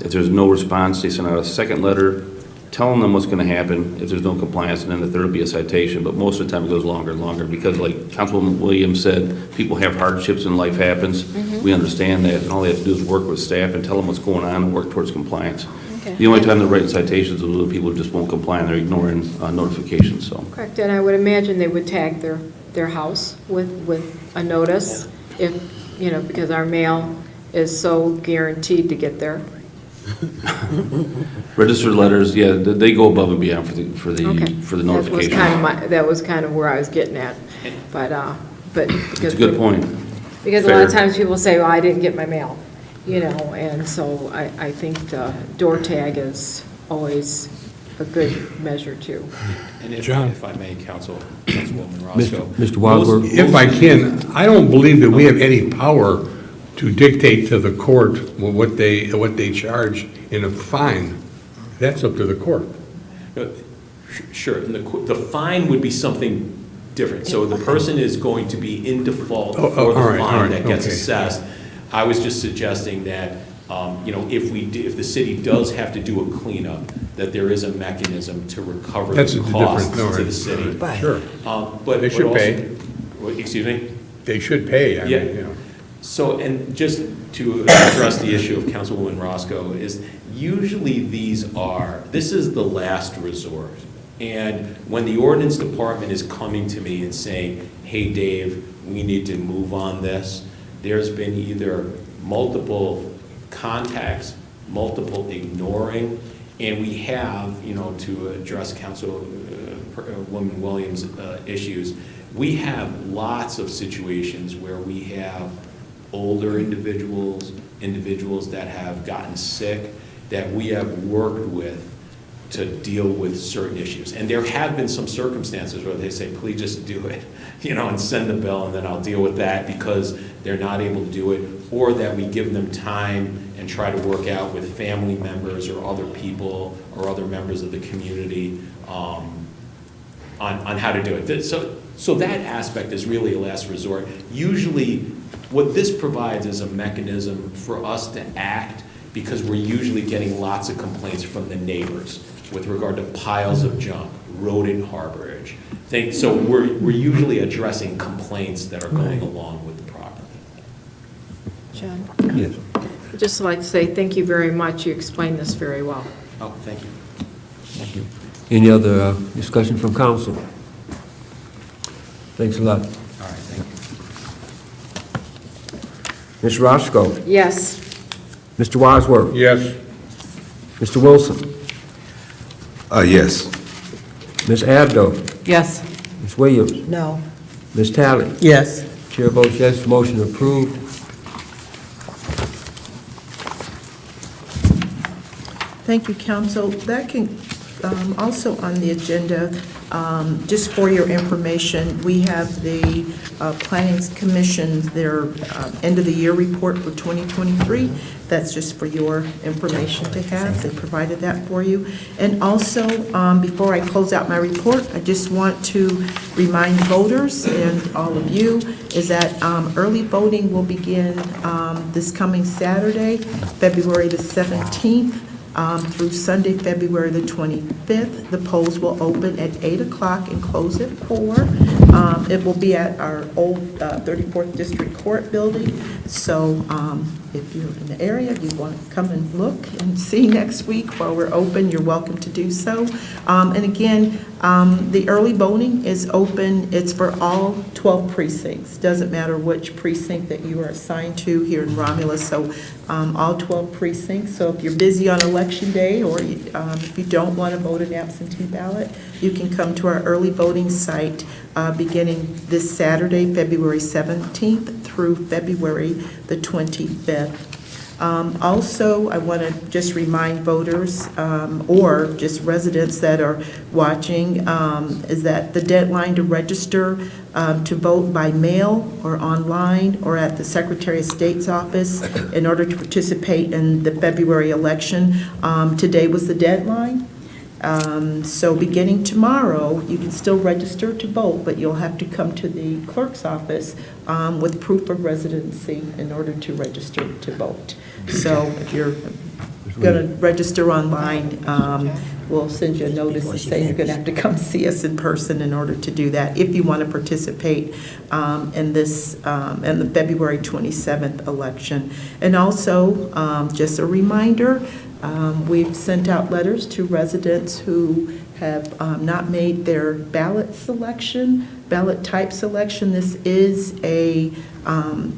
If there's no response, they send out a second letter telling them what's going to happen if there's no compliance, and then the third will be a citation. But most of the time it goes longer and longer because, like Councilwoman Williams said, people have hardships and life happens. We understand that, and all they have to do is work with staff and tell them what's going on and work towards compliance. Okay. The only time they're writing citations is when people just won't comply and they're ignoring notifications, so. Correct, and I would imagine they would tag their house with a notice if, because our mail is so guaranteed to get there. Registered letters, yeah, they go above and beyond for the Okay. notification. That was kind of where I was getting at, but It's a good point. Because a lot of Fair. times people say, well, I didn't get my mail, and so I think the door tag is always a good measure too. And John. if I may, Councilwoman Roscoe. Mr. Wadsworth? If I can, I don't believe that we have any power to dictate to the court what they charge in a fine. That's up to the court. Sure, and the fine would be something different. So the person is going to be in default for all the right, fine that gets okay. assessed. I was just suggesting that, if the city does have to do a cleanup, that there is a mechanism to recover That's the a costs different- all to the right, city. all right, Sure, But They should also- pay. Excuse me? they should pay, I Yeah. mean, So, and just to address the issue of Councilwoman Roscoe, is usually this is the last resort. And when the ordinance department is coming to me and saying, hey, Dave, we need to move on this, there's been either multiple contacts, multiple ignoring, and we have, to address Councilwoman Williams' issues, we have lots of situations where we have older individuals that have gotten sick, that we have worked with to deal with certain issues. And there have been some circumstances where they say, please just do it, and send the bill, and then I'll deal with that because they're not able to do it, or that we give them time and try to work out with family members or other people or other members of the community on how to do it. So that aspect is really a last resort. Usually, what this provides is a mechanism for us to act because we're usually getting lots of complaints from the neighbors with regard to piles of junk, rodent harborage. So we're usually addressing complaints that are going along with the property. John? Yes. I'd just like to say thank you very much. You explained this very well. Oh, thank you. Any other discussion from council? Thanks a lot. All right, thank you. Ms. Roscoe? Yes. Mr. Wadsworth? yes. Mr. Wilson? Yes. Ms. Abdo? Yes. Ms. Williams? No. Ms. Talley? Yes. Chair votes yes, motion approved. Thank you, council. That can, also on the agenda, just for your information, we have the Planning Commission, their end-of-the-year report for 2023. That's just for your information to have. They provided that for you. And also, before I close out my report, I just want to remind voters and all of you is that early voting will begin this coming Saturday, February the 17th. Through Sunday, February the 25th. The polls will open at 8 o'clock and close at 4. It will be at our old 34th District Court building. So if you're in the area, you want to come and look and see next week while we're open, you're welcome to do so. And again, the early voting is open. It's for all 12 precincts. Doesn't matter which precinct that you are assigned to here in Romulus. So all 12 precincts. So if you're busy on election day or if you don't want to vote an absentee ballot, you can come to our early voting site beginning this Saturday, February 17th through February the 25th. Also, I want to just remind voters or just residents that are watching is that the deadline to register to vote by mail or online or at the Secretary of State's office in order to participate in the February election, today was the deadline. So beginning tomorrow, you can still register to vote, but you'll have to come to the clerk's office with proof of residency in order to register to vote. So if you're going to register online, we'll send you a notice saying you're going to have to come see us in person in order to do that, if you want to participate in this, in the February 27th election. And also, just a reminder, we've sent out letters to residents who have not made their ballot type selection. This is a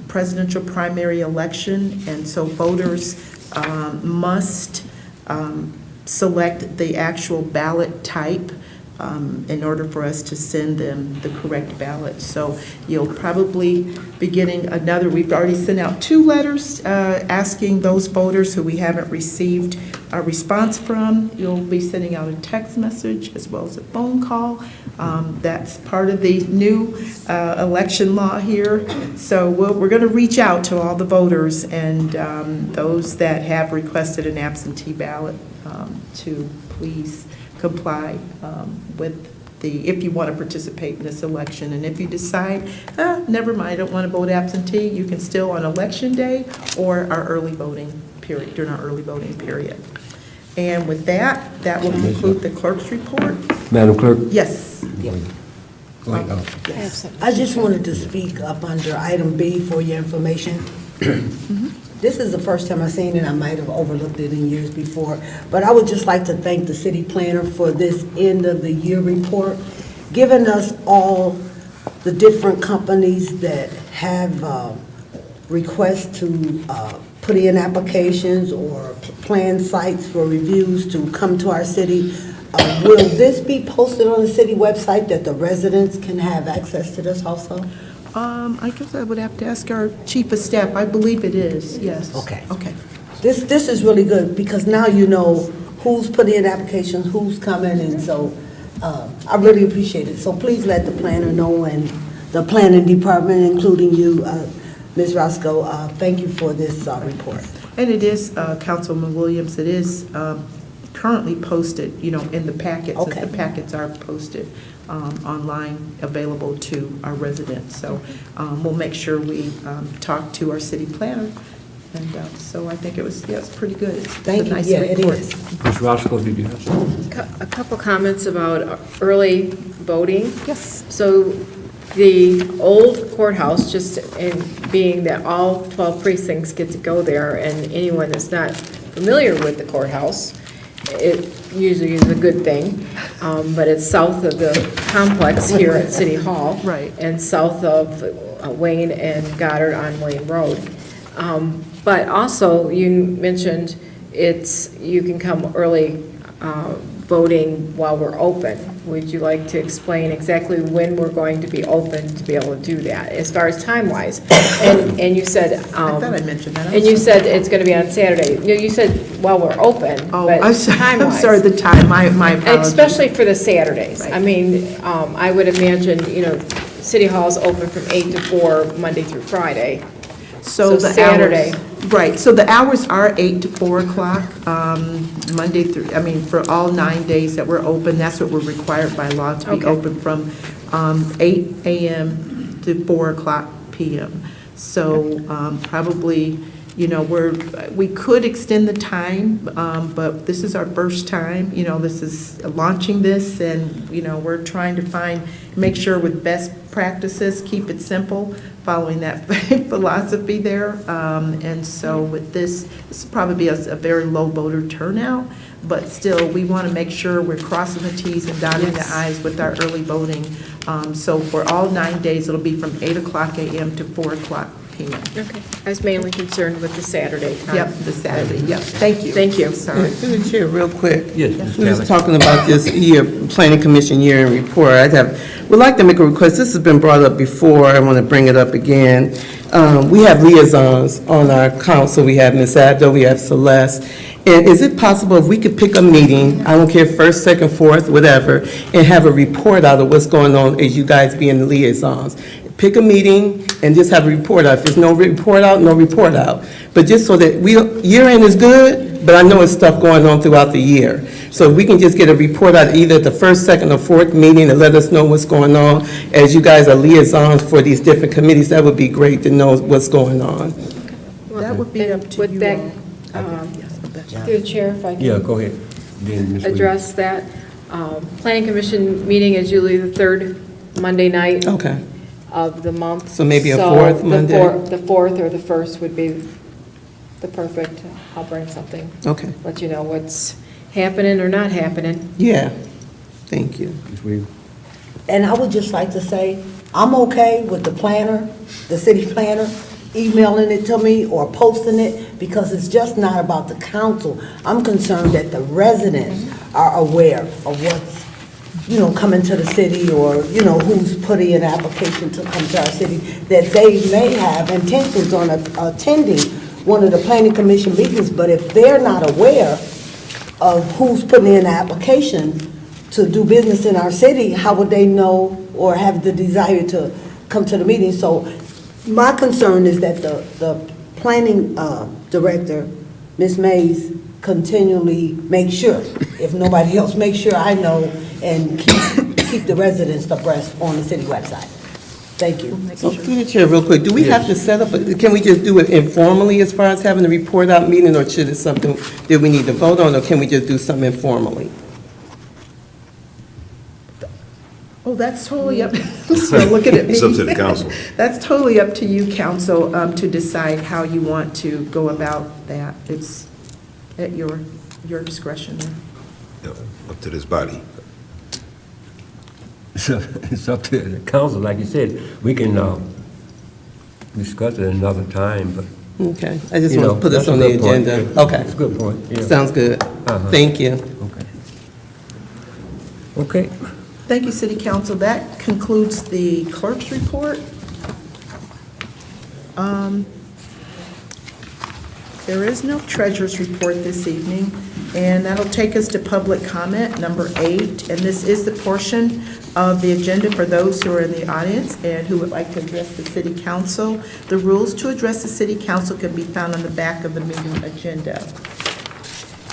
presidential primary election, and so voters must select the actual ballot type in order for us to send them the correct ballot. So you'll probably be getting another, we've already sent out 2 letters asking those voters who we haven't received a response from. You'll be sending out a text message as well as a phone call. That's part of the new election law here. So we're going to reach out to all the voters and those that have requested an absentee ballot to please comply with if you want to participate in this election. And if you decide, never mind, I don't want to vote absentee, you can still on election day or our early voting period, during our early voting period. And with that will conclude the clerk's report. Madam Clerk? Yes. Go ahead. Yes. I just wanted to speak up under item B for your information. This is the first time I've seen it. I might have overlooked it in years before, but I would just like to thank the city planner for this end of the year report, giving us all the different companies that have requests to put in applications or plan sites for reviews to come to our city. Will this be posted on the city website that the residents can have access to this also? I guess I would have to ask our chief of staff. I believe it is, yes. Okay. Okay. This is really good because now you know who's putting in applications, who's coming, and so I really appreciate it. So please let the planner know and the planning department, including you, Ms. Roscoe, thank you for this report. And it is, Councilman Williams, it is currently posted, in the packets. Okay. As the packets are posted online, available to our residents. So we'll make sure we talk to our city planner. And so I think it's pretty good. It's Thank a you. nice Yeah, report. it is. Ms. Roscoe, did you have something? A couple comments about early voting. Yes. So the old courthouse, just in being that all 12 precincts get to go there, and anyone that's not familiar with the courthouse, it usually is a good thing, but it's south of the complex here at City Hall. Right. And south of Wayne and Goddard on Wayne Road. But also, you mentioned you can come early voting while we're open. would you like to explain exactly when we're going to be open to be able to do that, as far as time-wise? And you said, I thought I mentioned that. and you said it's going to be on Saturday. No, you said while we're open, Oh, but I'm sorry, time-wise. I'm sorry, the time, my apologies. Especially for the Saturdays. Right. I mean, I would imagine, City Hall's open from 8 to 4, Monday through Friday. So the Saturday. hours, right, so the hours are 8 to 4 o'clock, Monday through, for all 9 days that we're open, that's what we're required by law, to be Okay. open from 8 a.m. to 4 o'clock p.m. So probably, we could extend the time, but this is our first time, this is launching this, and, we're trying to make sure with best practices, keep it simple, following that philosophy there. And so with this will probably be a very low voter turnout, but still, we want to make sure we're crossing the Ts and dotting the Is with our early voting. So for all 9 days, it'll be from 8 o'clock a.m. to 4 o'clock p.m. Okay. I was mainly concerned with the Saturday time. Yep, the Saturday, yep, thank you. Thank you. Sorry. Through the chair, real quick. Yes, Ms. We was Talley. talking about this Planning Commission year in report. Would like to make a request. This has been brought up before. I want to bring it up again. We have liaisons on our council. We have Ms. Abdo, we have Celeste. And is it possible if we could pick a meeting, I don't care, first, second, fourth, whatever, and have a report out of what's going on as you guys being the liaisons? Pick a meeting and just have a report out. If there's no report out, no report out. But just so that year end is good, but I know it's stuff going on throughout the year. So if we can just get a report out either at the first, second, or fourth meeting and let us know what's going on as you guys are liaisons for these different committees, that would be great to know what's going on. That would be up to With you that, all. through the chair, if I Yeah, can go ahead. Then Ms. Lee. address that. Planning Commission meeting is usually the third Monday night Okay. of the month. So maybe a fourth Monday? The fourth or the first would be the perfect. I'll bring something, Okay. let you know what's happening or not happening. Yeah. Thank you. Ms. Weaver. And I would just like to say, I'm okay with the planner, the city planner, emailing it to me or posting it, because it's just not about the council. I'm concerned that the residents are aware of what's, coming to the city, or, who's putting an application to come to our city, that they may have intentions on attending one of the planning commission meetings, but if they're not aware of who's putting in an application to do business in our city, how would they know or have the desire to come to the meeting? So my concern is that the planning director, Ms. Mays, continually make sure, if nobody else, make sure I know, and keep the residents abreast on the city website. Thank you. So through the chair, real quick, do we have to set up, can we just do it informally as far as having a report out meeting, or should it something that we need to vote on, or can we just do something informally? Oh, that's totally up, so looking at me. It's up to the council. That's totally up to you, council, to decide how you want to go about that. It's at your discretion there. Yep, up to this body. So it's up to the council, like you said. We can discuss it another time, but. Okay, I just want to put this that's a on the good point. agenda. Yeah, Okay. It's a good point, yeah. Sounds good. Uh-huh. Thank you. Okay. Okay. Thank you, City Council. That concludes the clerk's report. There is no treasurer's report this evening, and that'll take us to public comment, number 8. And this is the portion of the agenda for those who are in the audience and who would like to address the City Council. The rules to address the City Council can be found on the back of the meeting agenda.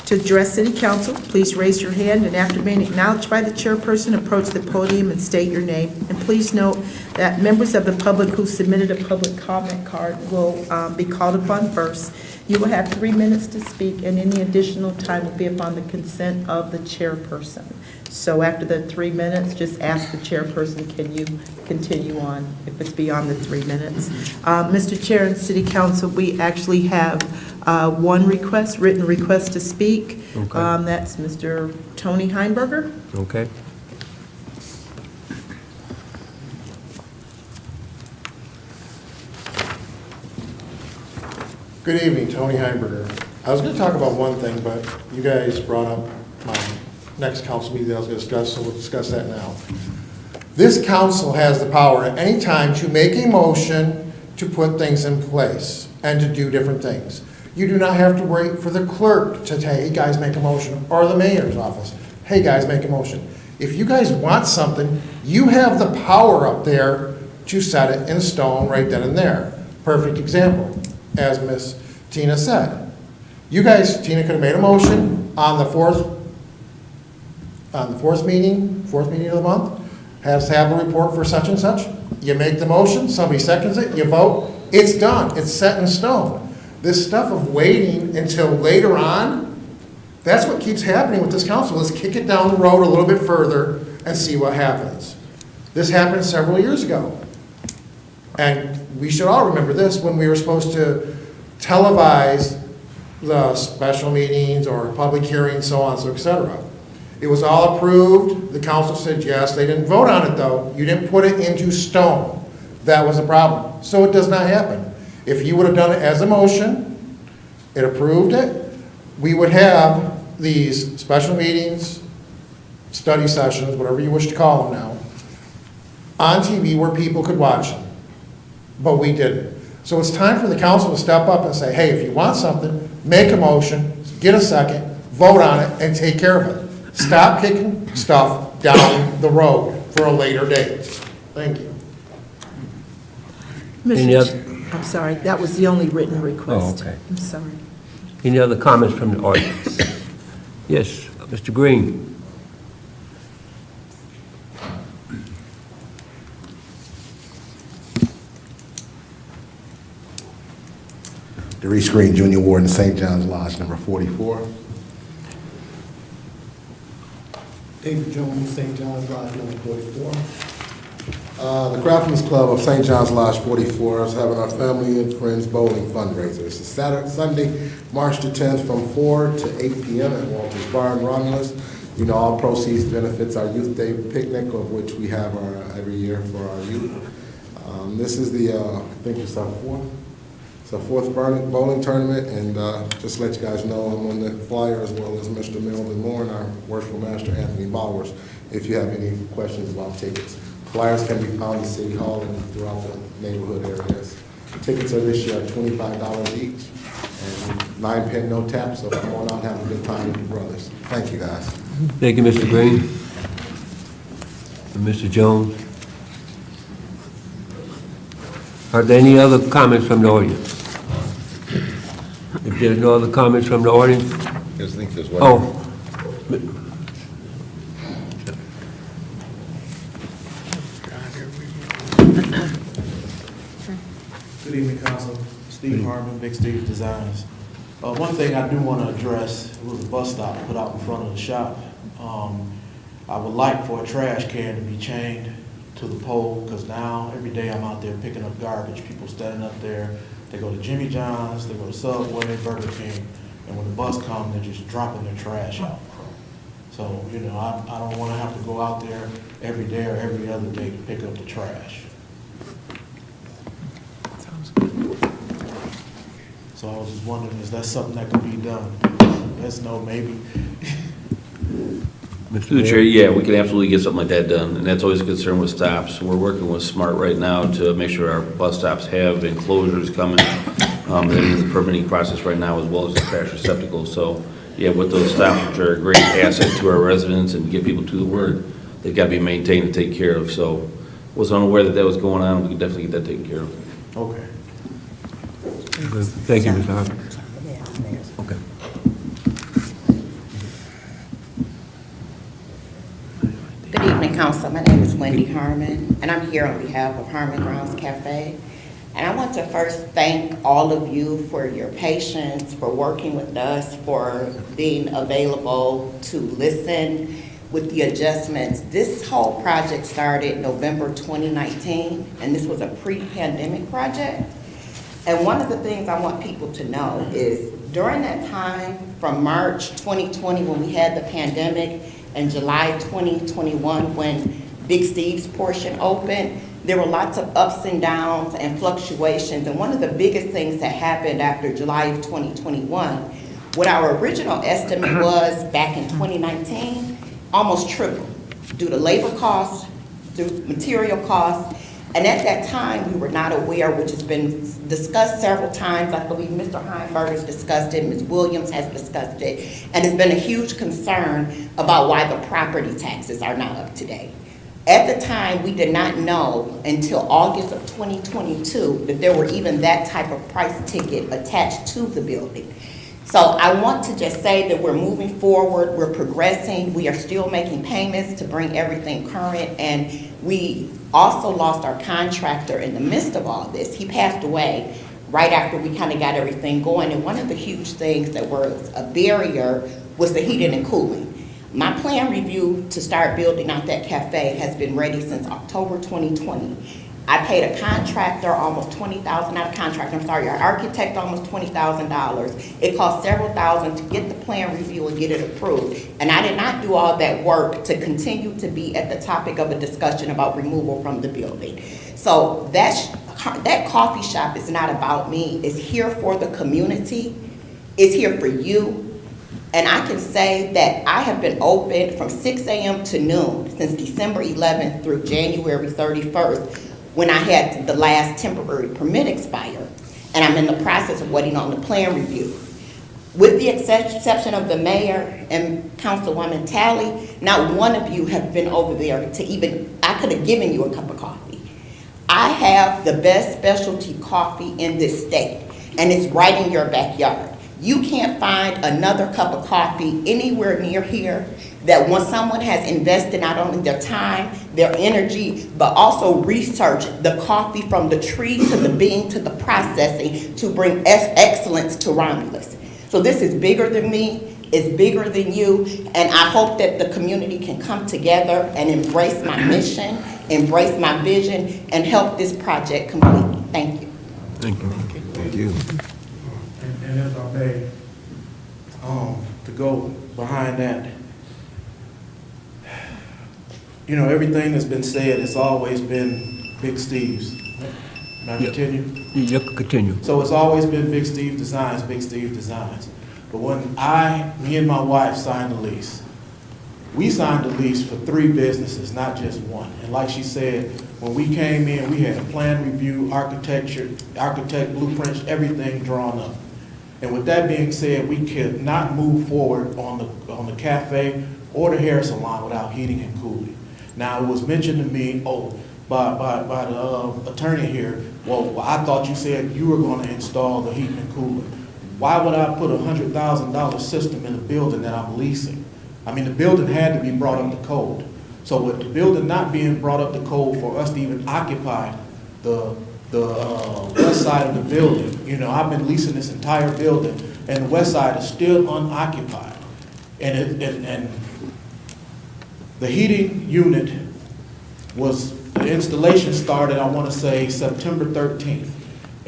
To address City Council, please raise your hand, and after being acknowledged by the chairperson, approach the podium and state your name. And please note that members of the public who submitted a public comment card will be called upon first. You will have 3 minutes to speak, and any additional time will be upon the consent of the chairperson. So after the 3 minutes, just ask the chairperson, can you continue on if it's beyond the 3 minutes? Mr. Chair and City Council, we actually have one request, written request to speak. Okay. That's Mr. Tony Heimberger. Okay. Good evening, Tony Heimberger. I was going to talk about one thing, but you guys brought up my next council meeting that I was going to discuss, so we'll discuss that now. This council has the power at any time to make a motion to put things in place and to do different things. You do not have to wait for the clerk to say, hey, guys, make a motion, or the mayor's office, hey, guys, make a motion. If you guys want something, you have the power up there to set it in stone right then and there. Perfect example, as Miss Tina said. You guys, Tina could have made a motion on the fourth meeting of the month, has to have a report for such and such. You make the motion, somebody seconds it, you vote, it's done, it's set in stone. This stuff of waiting until later on, that's what keeps happening with this council. Let's kick it down the road a little bit further and see what happens. This happened several years ago. And we should all remember this when we were supposed to televise the special meetings or public hearings, so on, so et cetera. It was all approved. The council said yes. They didn't vote on it, though. You didn't put it into stone. That was the problem. So it does not happen. If you would have done it as a motion, it approved it, we would have these special meetings, study sessions, whatever you wish to call them now, on TV where people could watch them. But we didn't. So it's time for the council to step up and say, hey, if you want something, make a motion, get a second, vote on it, and take care of it. Stop kicking stuff down the road for a later date. Thank you. Any other? I'm sorry, that was the only written request. Oh, okay. I'm sorry. Any other comments from the audience? Yes, Mr. Green. Darius Green, Junior Warden, St. John's Lodge, number 44. David Jones, St. John's Lodge, number 44. The Craftsman's Club of St. John's Lodge 44 is having our family and friends bowling fundraiser. It's Sunday, March the 10th from 4 to 8 p.m. at Walter's Bar in Romulus. You know, all proceeds benefits our Youth Day picnic, of which we have every year for our youth. This is the, I think it's our fourth bowling tournament, and just to let you guys know, I'm on the flyer as well as Mr. Melvin Moore and our worshipful master Anthony Bowers, if you have any questions about tickets. Flyers can be found in City Hall and throughout the neighborhood areas. Tickets are this year $25 each, and 9 pence no tap, so come on out and have a good time with your brothers. Thank you, guys. Thank you, Mr. Green. And Mr. Jones. Are there any other comments from the audience? If there's no other comments from the audience? I think there's one. Oh. Good evening, Council. Steve Harmon, Big Steve Designs. One thing I do want to address was a bus stop put out in front of the shop. I would like for a trash can to be chained to the pole, because now every day I'm out there picking up garbage. People standing up there, they go to Jimmy John's, they go to Subway, Burger King, and when the bus comes, they're just dropping their trash out. So, you know, I don't want to have to go out there every day or every other day to pick up the trash. So I was just wondering, is that something that can be done? Yes, no, maybe. Through the chair, yeah, we can absolutely get something like that done, and that's always a concern with stops. We're working with SMART right now to make sure our bus stops have enclosures coming. That is the permitting process right now, as well as the trash receptacles. So, yeah, with those stops, which are a great asset to our residents and get people to the work, they've got to be maintained and taken care of. So, wasn't unaware that was going on. We can definitely get that taken care of. Okay. Thank you, Mr. Harmon. Okay. Good evening, Council. My name is Wendy Harmon, and I'm here on behalf of Harmon Grounds Cafe. And I want to first thank all of you for your patience, for working with us, for being available to listen with the adjustments. This whole project started November 2019, and this was a pre-pandemic project. And one of the things I want people to know is during that time, from March 2020 when we had the pandemic, and July 2021 when Big Steve's portion opened, there were lots of ups and downs and fluctuations. And one of the biggest things that happened after July of 2021, what our original estimate was back in 2019, almost tripled due to labor costs, through material costs. And at that time, we were not aware, which has been discussed several times. I believe Mr. Heinberg has discussed it, Ms. Williams has discussed it, and it's been a huge concern about why the property taxes are not up to date. At the time, we did not know until August of 2022 that there were even that type of price ticket attached to the building. So I want to just say that we're moving forward, we're progressing, we are still making payments to bring everything current, and we also lost our contractor in the midst of all this. He passed away right after we kind of got everything going, and one of the huge things that was a barrier was the heating and cooling. My plan review to start building out that cafe has been ready since October 2020. I paid a contractor almost $20,000, not a contractor, I'm sorry, our architect almost $20,000. It cost several thousand to get the plan review and get it approved. And I did not do all that work to continue to be at the topic of a discussion about removal from the building. So that coffee shop is not about me, it's here for the community, it's here for you. And I can say that I have been open from 6 a.m. to noon since December 11th through January 31st, when I had the last temporary permit expire. And I'm in the process of waiting on the plan review. With the exception of the mayor and Councilwoman Talley, not one of you have been over there to even, I could have given you a cup of coffee. I have the best specialty coffee in this state, and it's right in your backyard. You can't find another cup of coffee anywhere near here that when someone has invested not only their time, their energy, but also research the coffee from the tree to the bean to the processing to bring excellence to Romulus. So this is bigger than me, it's bigger than you, and I hope that the community can come together and embrace my mission, embrace my vision, and help this project complete. Thank you. Thank you. Thank you. And if I may, to go behind that, you know, everything that's been said, it's always been Big Steve's. May I continue? You can continue. So it's always been Big Steve Designs, Big Steve Designs. But when me and my wife signed the lease, we signed the lease for 3 businesses, not just one. And like she said, when we came in, we had a plan review, architect blueprints, everything drawn up. And with that being said, we could not move forward on the cafe or the hair salon without heating and cooling. Now, it was mentioned to me, by the attorney here, well, I thought you said you were going to install the heating and cooling. Why would I put a $100,000 system in a building that I'm leasing? I mean, the building had to be brought up to code. So with the building not being brought up to code for us to even occupy the west side of the building, you know, I've been leasing this entire building, and the west side is still unoccupied. And the heating unit the installation started, I want to say, September 13th,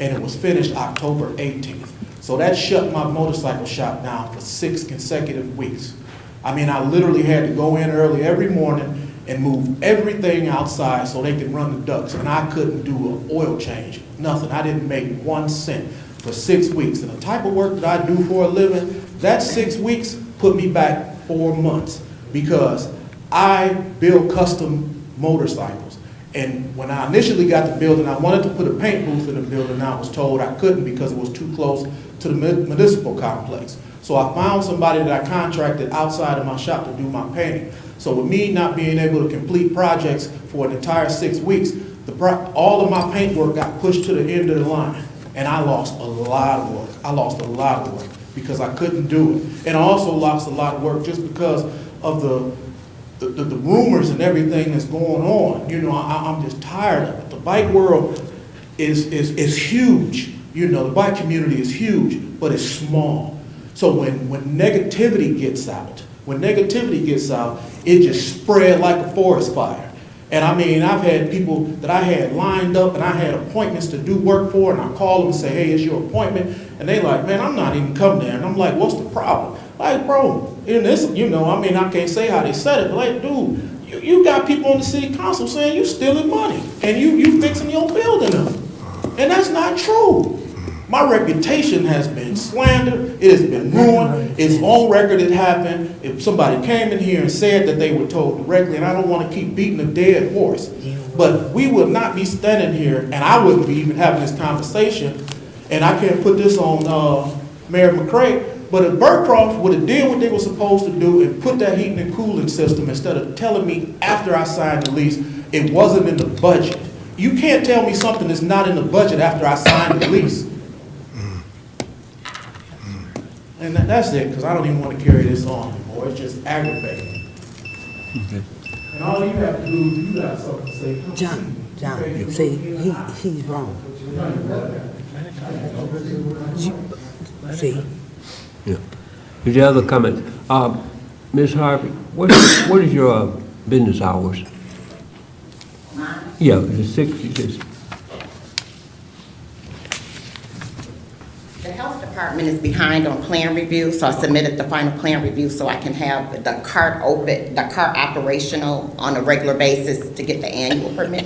and it was finished October 18th. So that shut my motorcycle shop down for 6 consecutive weeks. I mean, I literally had to go in early every morning and move everything outside so they could run the ducts, and I couldn't do an oil change, nothing. I didn't make 1 cent for 6 weeks. And the type of work that I do for a living, that 6 weeks put me back 4 months because I build custom motorcycles. And when I initially got the building, I wanted to put a paint booth in the building, and I was told I couldn't because it was too close to the municipal complex. So I found somebody that I contracted outside of my shop to do my painting. So with me not being able to complete projects for an entire 6 weeks, all of my paint work got pushed to the end of the line. And I lost a lot of work. I lost a lot of work because I couldn't do it. And I also lost a lot of work just because of the rumors and everything that's going on. You know, I'm just tired of it. The bike world is huge. You know, the bike community is huge, but it's small. So when negativity gets out, it just spread like a forest fire. And I mean, I've had people that I had lined up and I had appointments to do work for, and I call them and say, hey, it's your appointment. And they like, man, I'm not even coming there. And I'm like, what's the problem? Like, bro, in this, you know, I mean, I can't say how they said it, but like, dude, you got people on the city council saying you stealing money and you fixing your building up. And that's not true. My reputation has been slandered, it has been ruined, it's on record it happened. If somebody came in here and said that they were told directly, and I don't want to keep beating a dead horse, but we would not be standing here, and I wouldn't be even having this conversation, and I can't put this on Mayor McCray, but if Burcroft would have did what they were supposed to do and put that heating and cooling system, instead of telling me after I signed the lease, it wasn't in the budget. You can't tell me something that's not in the budget after I signed the lease. And that's it, because I don't even want to carry this on anymore. It's just aggravating. Okay. And all you have to do is you got something to say. John, see, he's wrong. See? Yeah. Is there other comments? Ms. Harvey, what is your business hours? Yeah, is it 6? You just... The health department is behind on plan review, so I submitted the final plan review so I can have the cart operational on a regular basis to get the annual permit.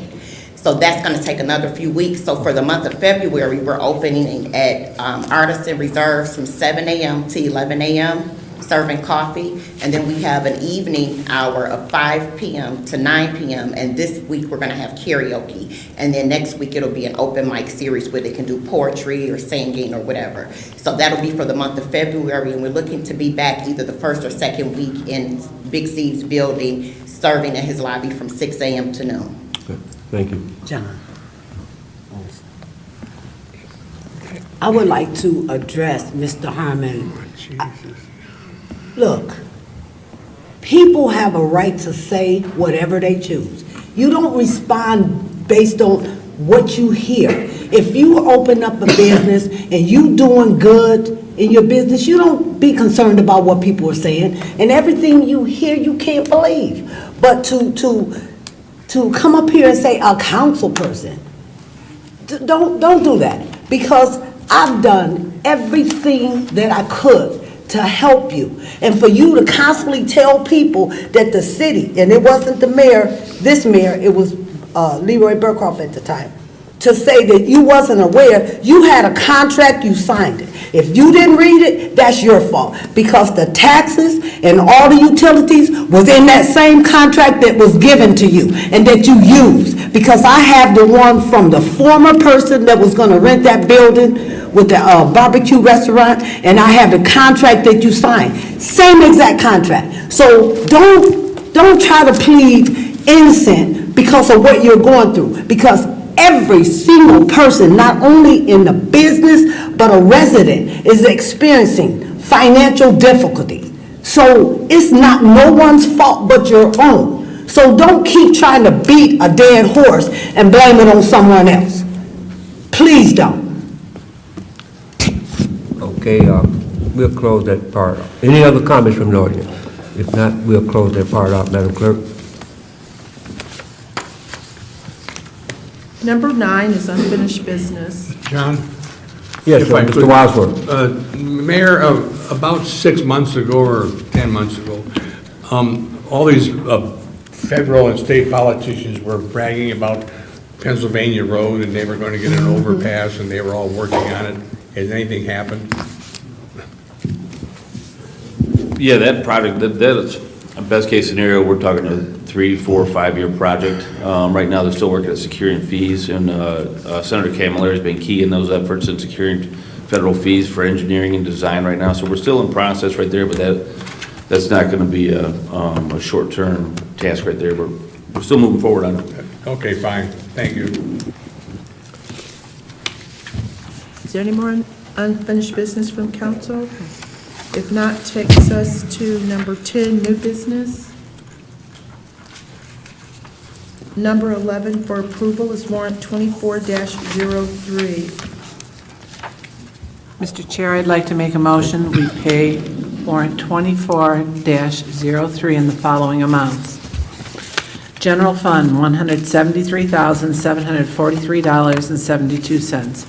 So that's gonna take another few weeks. So for the month of February, we're opening at Artisan Reserves from 7 a.m. to 11 a.m., serving coffee. And then we have an evening hour of 5 p.m. to 9 p.m. And this week, we're gonna have karaoke. And then next week, it'll be an open mic series where they can do poetry or singing or whatever. So that'll be for the month of February. And we're looking to be back either the first or second week in Big Steve's building, serving in his lobby from 6 a.m. to noon. Okay. Thank you. John. I would like to address Mr. Harmon. Look, people have a right to say whatever they choose. You don't respond based on what you hear. If you open up a business and you doing good in your business, you don't be concerned about what people are saying. And everything you hear, you can't believe. But to come up here and say a council person, don't do that. Because I've done everything that I could to help you. And for you to constantly tell people that the city, and it wasn't the mayor, this mayor, it was Leroy Burkhoff at the time, to say that you wasn't aware, you had a contract, you signed it. If you didn't read it, that's your fault. Because the taxes and all the utilities was in that same contract that was given to you and that you used. Because I have the one from the former person that was gonna rent that building with the barbecue restaurant, and I have the contract that you signed. Same exact contract. So don't try to plead innocent because of what you're going through. Because every single person, not only in the business, but a resident, is experiencing financial difficulty. So it's not no one's fault but your own. So don't keep trying to beat a dead horse and blame it on someone else. Please don't. Okay, we'll close that part. Any other comments from the audience? If not, we'll close that part out, Madam Clerk. Number 9 is unfinished business. John? Yes, If I Mr. could, Wadsworth. Mayor, about 6 months ago or 10 months ago, all these federal and state politicians were bragging about Pennsylvania Road, and they were going to get an overpass, and they were all working on it. Has anything happened? Yeah, that project, that's a best-case scenario. We're talking a 3, 4, 5-year project. Right now, they're still working at securing fees, and Senator Camilleri has been key in those efforts in securing federal fees for engineering and design right now. So we're still in process right there, but that's not going to be a short-term task right there. We're still moving forward on it. Okay, fine. Thank you. Is there any more unfinished business from council? If not, takes us to number 10, new business. Number 11 for approval is warrant 24-03. Mr. Chair, I'd like to make a motion, we pay warrant 24-03 in the following amounts. General Fund, $173,743.72.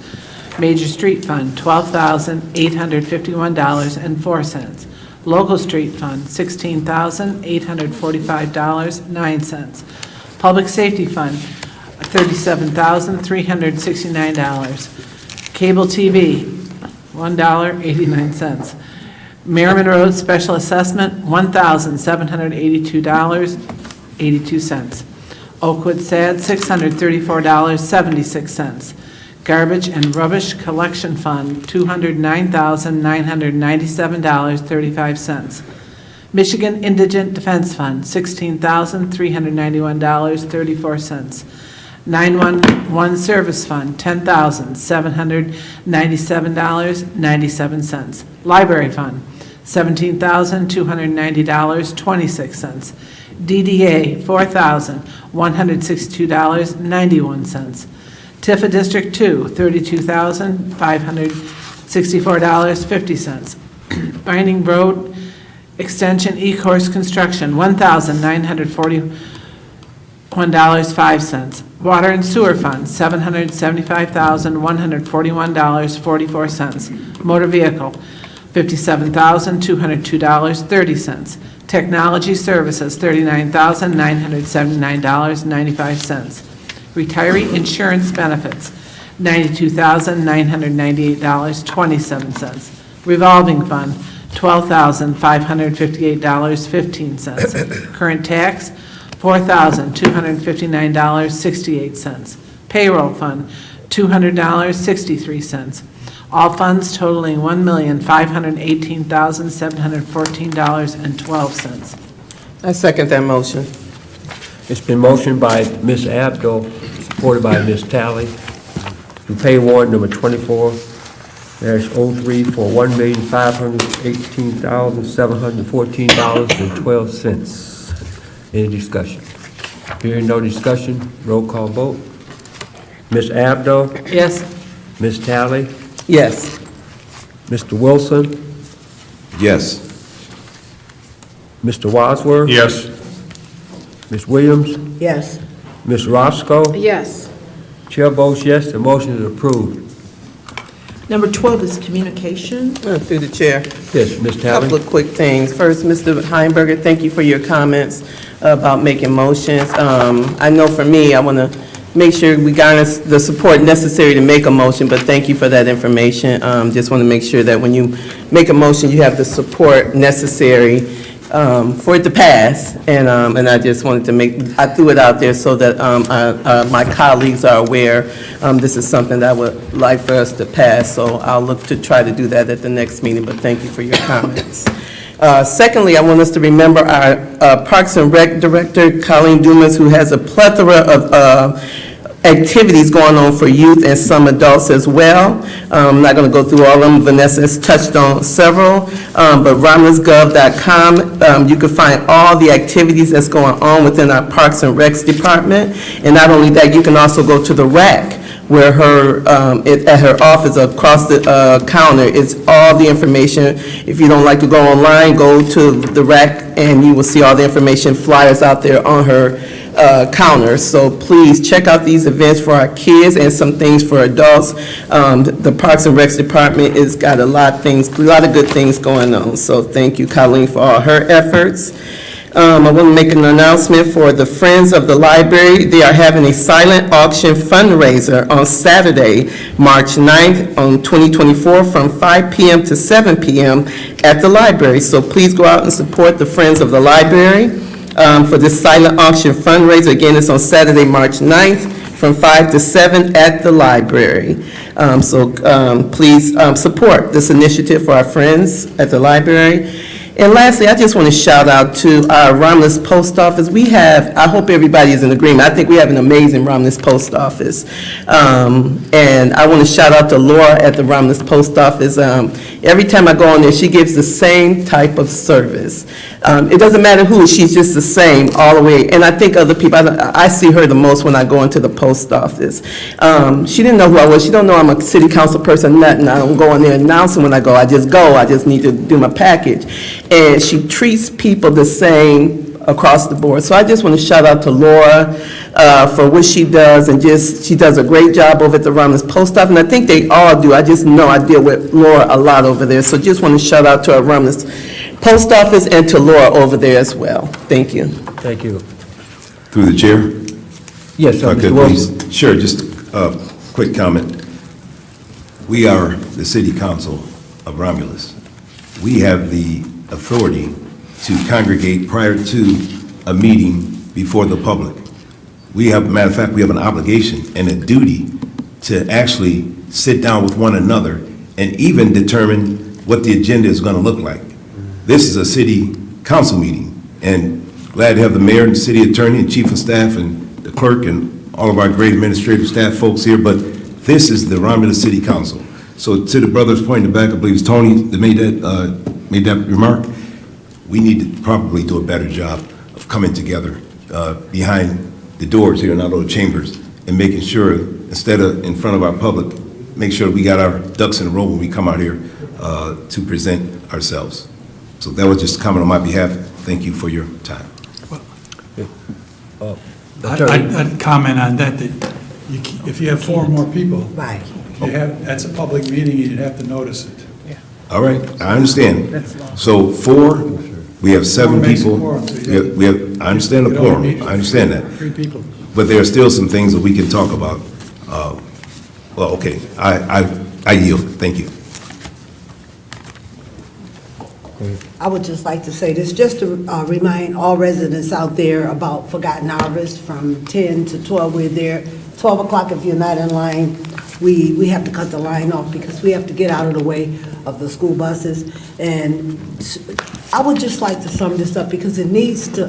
Major Street Fund, $12,851.04. Local Street Fund, $16,845.09. Public Safety Fund, $37,369. Cable TV, $1.89. Merriman Road Special Assessment, $1,782.82. Oakwood SAD, $634.76. Garbage and Rubbish Collection Fund, $209,997.35. Michigan Indigent Defense Fund, $16,391.34. 911 Service Fund, $10,797.97. Library Fund, $17,290.26. DDA, $4,162.91. Tifa District 2, $32,564.50. Binding Road Extension E-Course Construction, $1,941.05. Water and Sewer Fund, $775,141.44. Motor Vehicle, $57,202.30. Technology Services, $39,979.95. Retiree Insurance Benefits, $92,998.27. Revolving Fund, $12,558.15. Current Tax, $4,259.68. Payroll Fund, $200.63. All funds totaling $1,518,714.12. I second that motion. It's been motioned by Ms. Abdo, supported by Ms. Talley, to pay warrant number 24-03 for $1,518,714.12. Any discussion? Hearing no discussion, roll call vote. Ms. Abdo? Yes. Ms. Talley? Yes. Mr. Wilson? Yes. Mr. Wadsworth? Yes. Ms. Williams? Yes. Ms. Roscoe? Yes. Chair votes yes, the motion is approved. Number 12 is communication. Through the chair. Yes, Ms. Talley? Couple of quick things. First, Mr. Heinberger, thank you for your comments about making motions. I know for me, I want to make sure we garner the support necessary to make a motion, but thank you for that information. Just want to make sure that when you make a motion, you have the support necessary for it to pass. And I just wanted to I threw it out there so that my colleagues are aware this is something that I would like for us to pass. So I'll look to try to do that at the next meeting, but thank you for your comments. Secondly, I want us to remember our Parks and Rec Director, Colleen Dumas, who has a plethora of activities going on for youth and some adults as well. I'm not going to go through all of them. Vanessa has touched on several, but romulusgov.com, you can find all the activities that's going on within our Parks and Recs Department. And not only that, you can also go to the RAC, where at her office across the counter is all the information. If you don't like to go online, go to the RAC and you will see all the information, flyers out there on her counter. So please check out these events for our kids and some things for adults. The Parks and Recs Department has got a lot of good things going on. So thank you, Colleen, for all her efforts. I want to make an announcement for the Friends of the Library. They are having a silent auction fundraiser on Saturday, March 9th, on 2024, from 5 p.m. to 7 p.m. at the library. So please go out and support the Friends of the Library for this silent auction fundraiser. Again, it's on Saturday, March 9th, from 5 to 7 at the library. Please support this initiative for our friends at the library. And lastly, I just want to shout out to our Romulus Post Office. I hope everybody is in agreement. I think we have an amazing Romulus Post Office. And I want to shout out to Laura at the Romulus Post Office. Every time I go on there, she gives the same type of service. It doesn't matter who, she's just the same all the way. And I think other people, I see her the most when I go into the post office. She didn't know who I was. She don't know I'm a city council person, nothing. I don't go in there announcing when I go. I just go. I just need to do my package. And she treats people the same across the board. So I just want to shout out to Laura for what she does, and she does a great job over at the Romulus Post Office, and I think they all do. I just know I deal with Laura a lot over there. So just want to shout out to our Romulus Post Office and to Laura over there as well. Thank you. Thank you. Through the chair? Yes, If I Mr. could, Wilson. please. Sure, just a quick comment. we are the city council of Romulus. We have the authority to congregate prior to a meeting before the public. Matter of fact, we have an obligation and a duty to actually sit down with one another and even determine what the agenda is going to look like. This is a city council meeting, and glad to have the mayor and the city attorney and chief of staff and the clerk and all of our great administrative staff folks here, but this is the Romulus City Council. So to the brother's point in the back, I believe it's Tony that made that remark, we need to probably do a better job of coming together behind the doors here in our little chambers and making sure, instead of in front of our public, make sure we got our ducks in a row when we come out here to present ourselves. So that was just a comment on my behalf. Thank you for your time. I'd comment on that, if you have 4 or more people, Right. that's a public meeting, you'd have to notice it. All right, I understand. So 4, we have 7 Quorum makes a people. quorum, so you I understand the get all quorum, meetings. I understand that. 3 people. But there are still some things that we can talk about. Well, okay, I yield, thank you. I would just like to say this, just to remind all residents out there about Forgotten Harvest from 10 to 12. We're there. 12 o'clock, if you're not in line, we have to cut the line off because we have to get out of the way of the school buses. And I would just like to sum this up because it needs to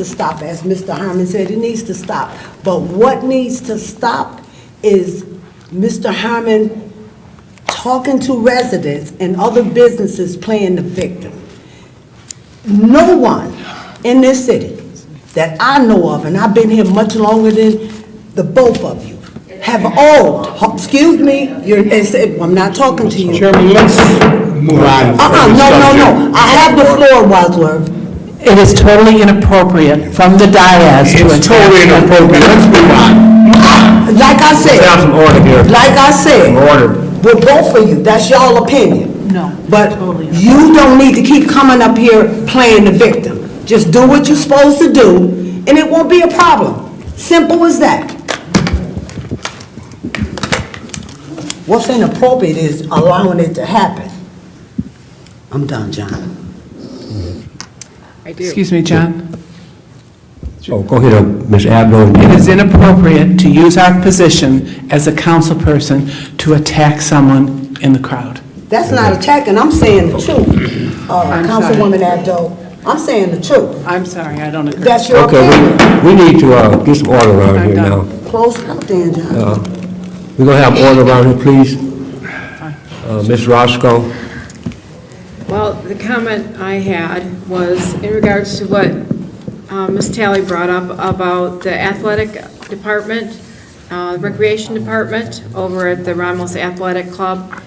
stop. As Mr. Harmon said, it needs to stop. But what needs to stop is Mr. Harmon talking to residents and other businesses playing the victim. No one in this city that I know of, and I've been here much longer than the both of you, have owed, excuse me, I'm not talking to you. Chairman, let's move on. No. I have the floor, Wadsworth. It is totally inappropriate from the dais to attack. It's totally inappropriate. Let's move on. Like I said. Let's have some order here. Like I said. Some order. With both of you, that's y'all opinion. No. But you don't need to keep coming up here playing the victim. Just do what you're supposed to do, and it won't be a problem. Simple as that. What's inappropriate is allowing it to happen. I'm done, John. I do. Excuse me, John. Oh, go ahead, Ms. Abdo. It is inappropriate to use our position as a council person to attack someone in the crowd. That's not attacking, I'm saying the truth. I'm Councilwoman Abdo, I'm saying the truth. I'm sorry, I don't agree. That's your Okay, opinion. we need to get some order around here now. Close it up then, John. We're going to have order around here, please. Ms. Roscoe. Well, the comment I had was in regards to what Ms. Talley brought up about the athletic department, recreation department over at the Romulus Athletic Club.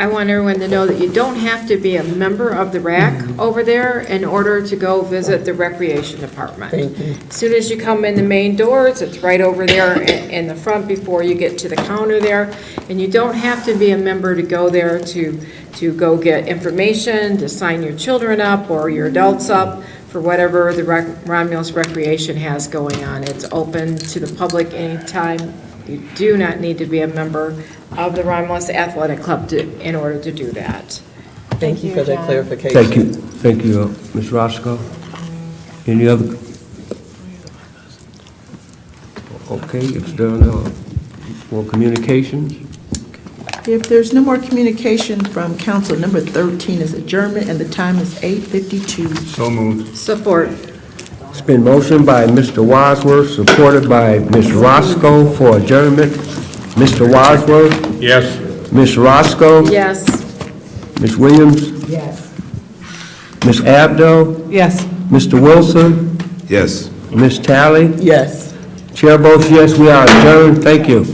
I want everyone to know that you don't have to be a member of the RAC over there in order to go visit the recreation department. As soon as you come in the main doors, it's right over there in the front before you get to the counter there. And you don't have to be a member to go there to go get information, to sign your children up or your adults up for whatever the Romulus Recreation has going on. It's open to the public anytime. You do not need to be a member of the Romulus Athletic Club in order to do that. Thank you for that clarification. Thank you, Ms. Roscoe. Any other? Okay, if there are no more communications, If there's no more communication from council, number 13 is adjournment, and the time is 8:52. So moved. Support. it's been motioned by Mr. Wadsworth, supported by Ms. Roscoe for adjournment. Mr. Wadsworth, Yes. Ms. Roscoe, Yes. Ms. Williams, Yes. Ms. Abdo, Yes. Mr. Wilson, Yes. Ms. Talley. Yes. Chair votes yes, we are adjourned. Thank you.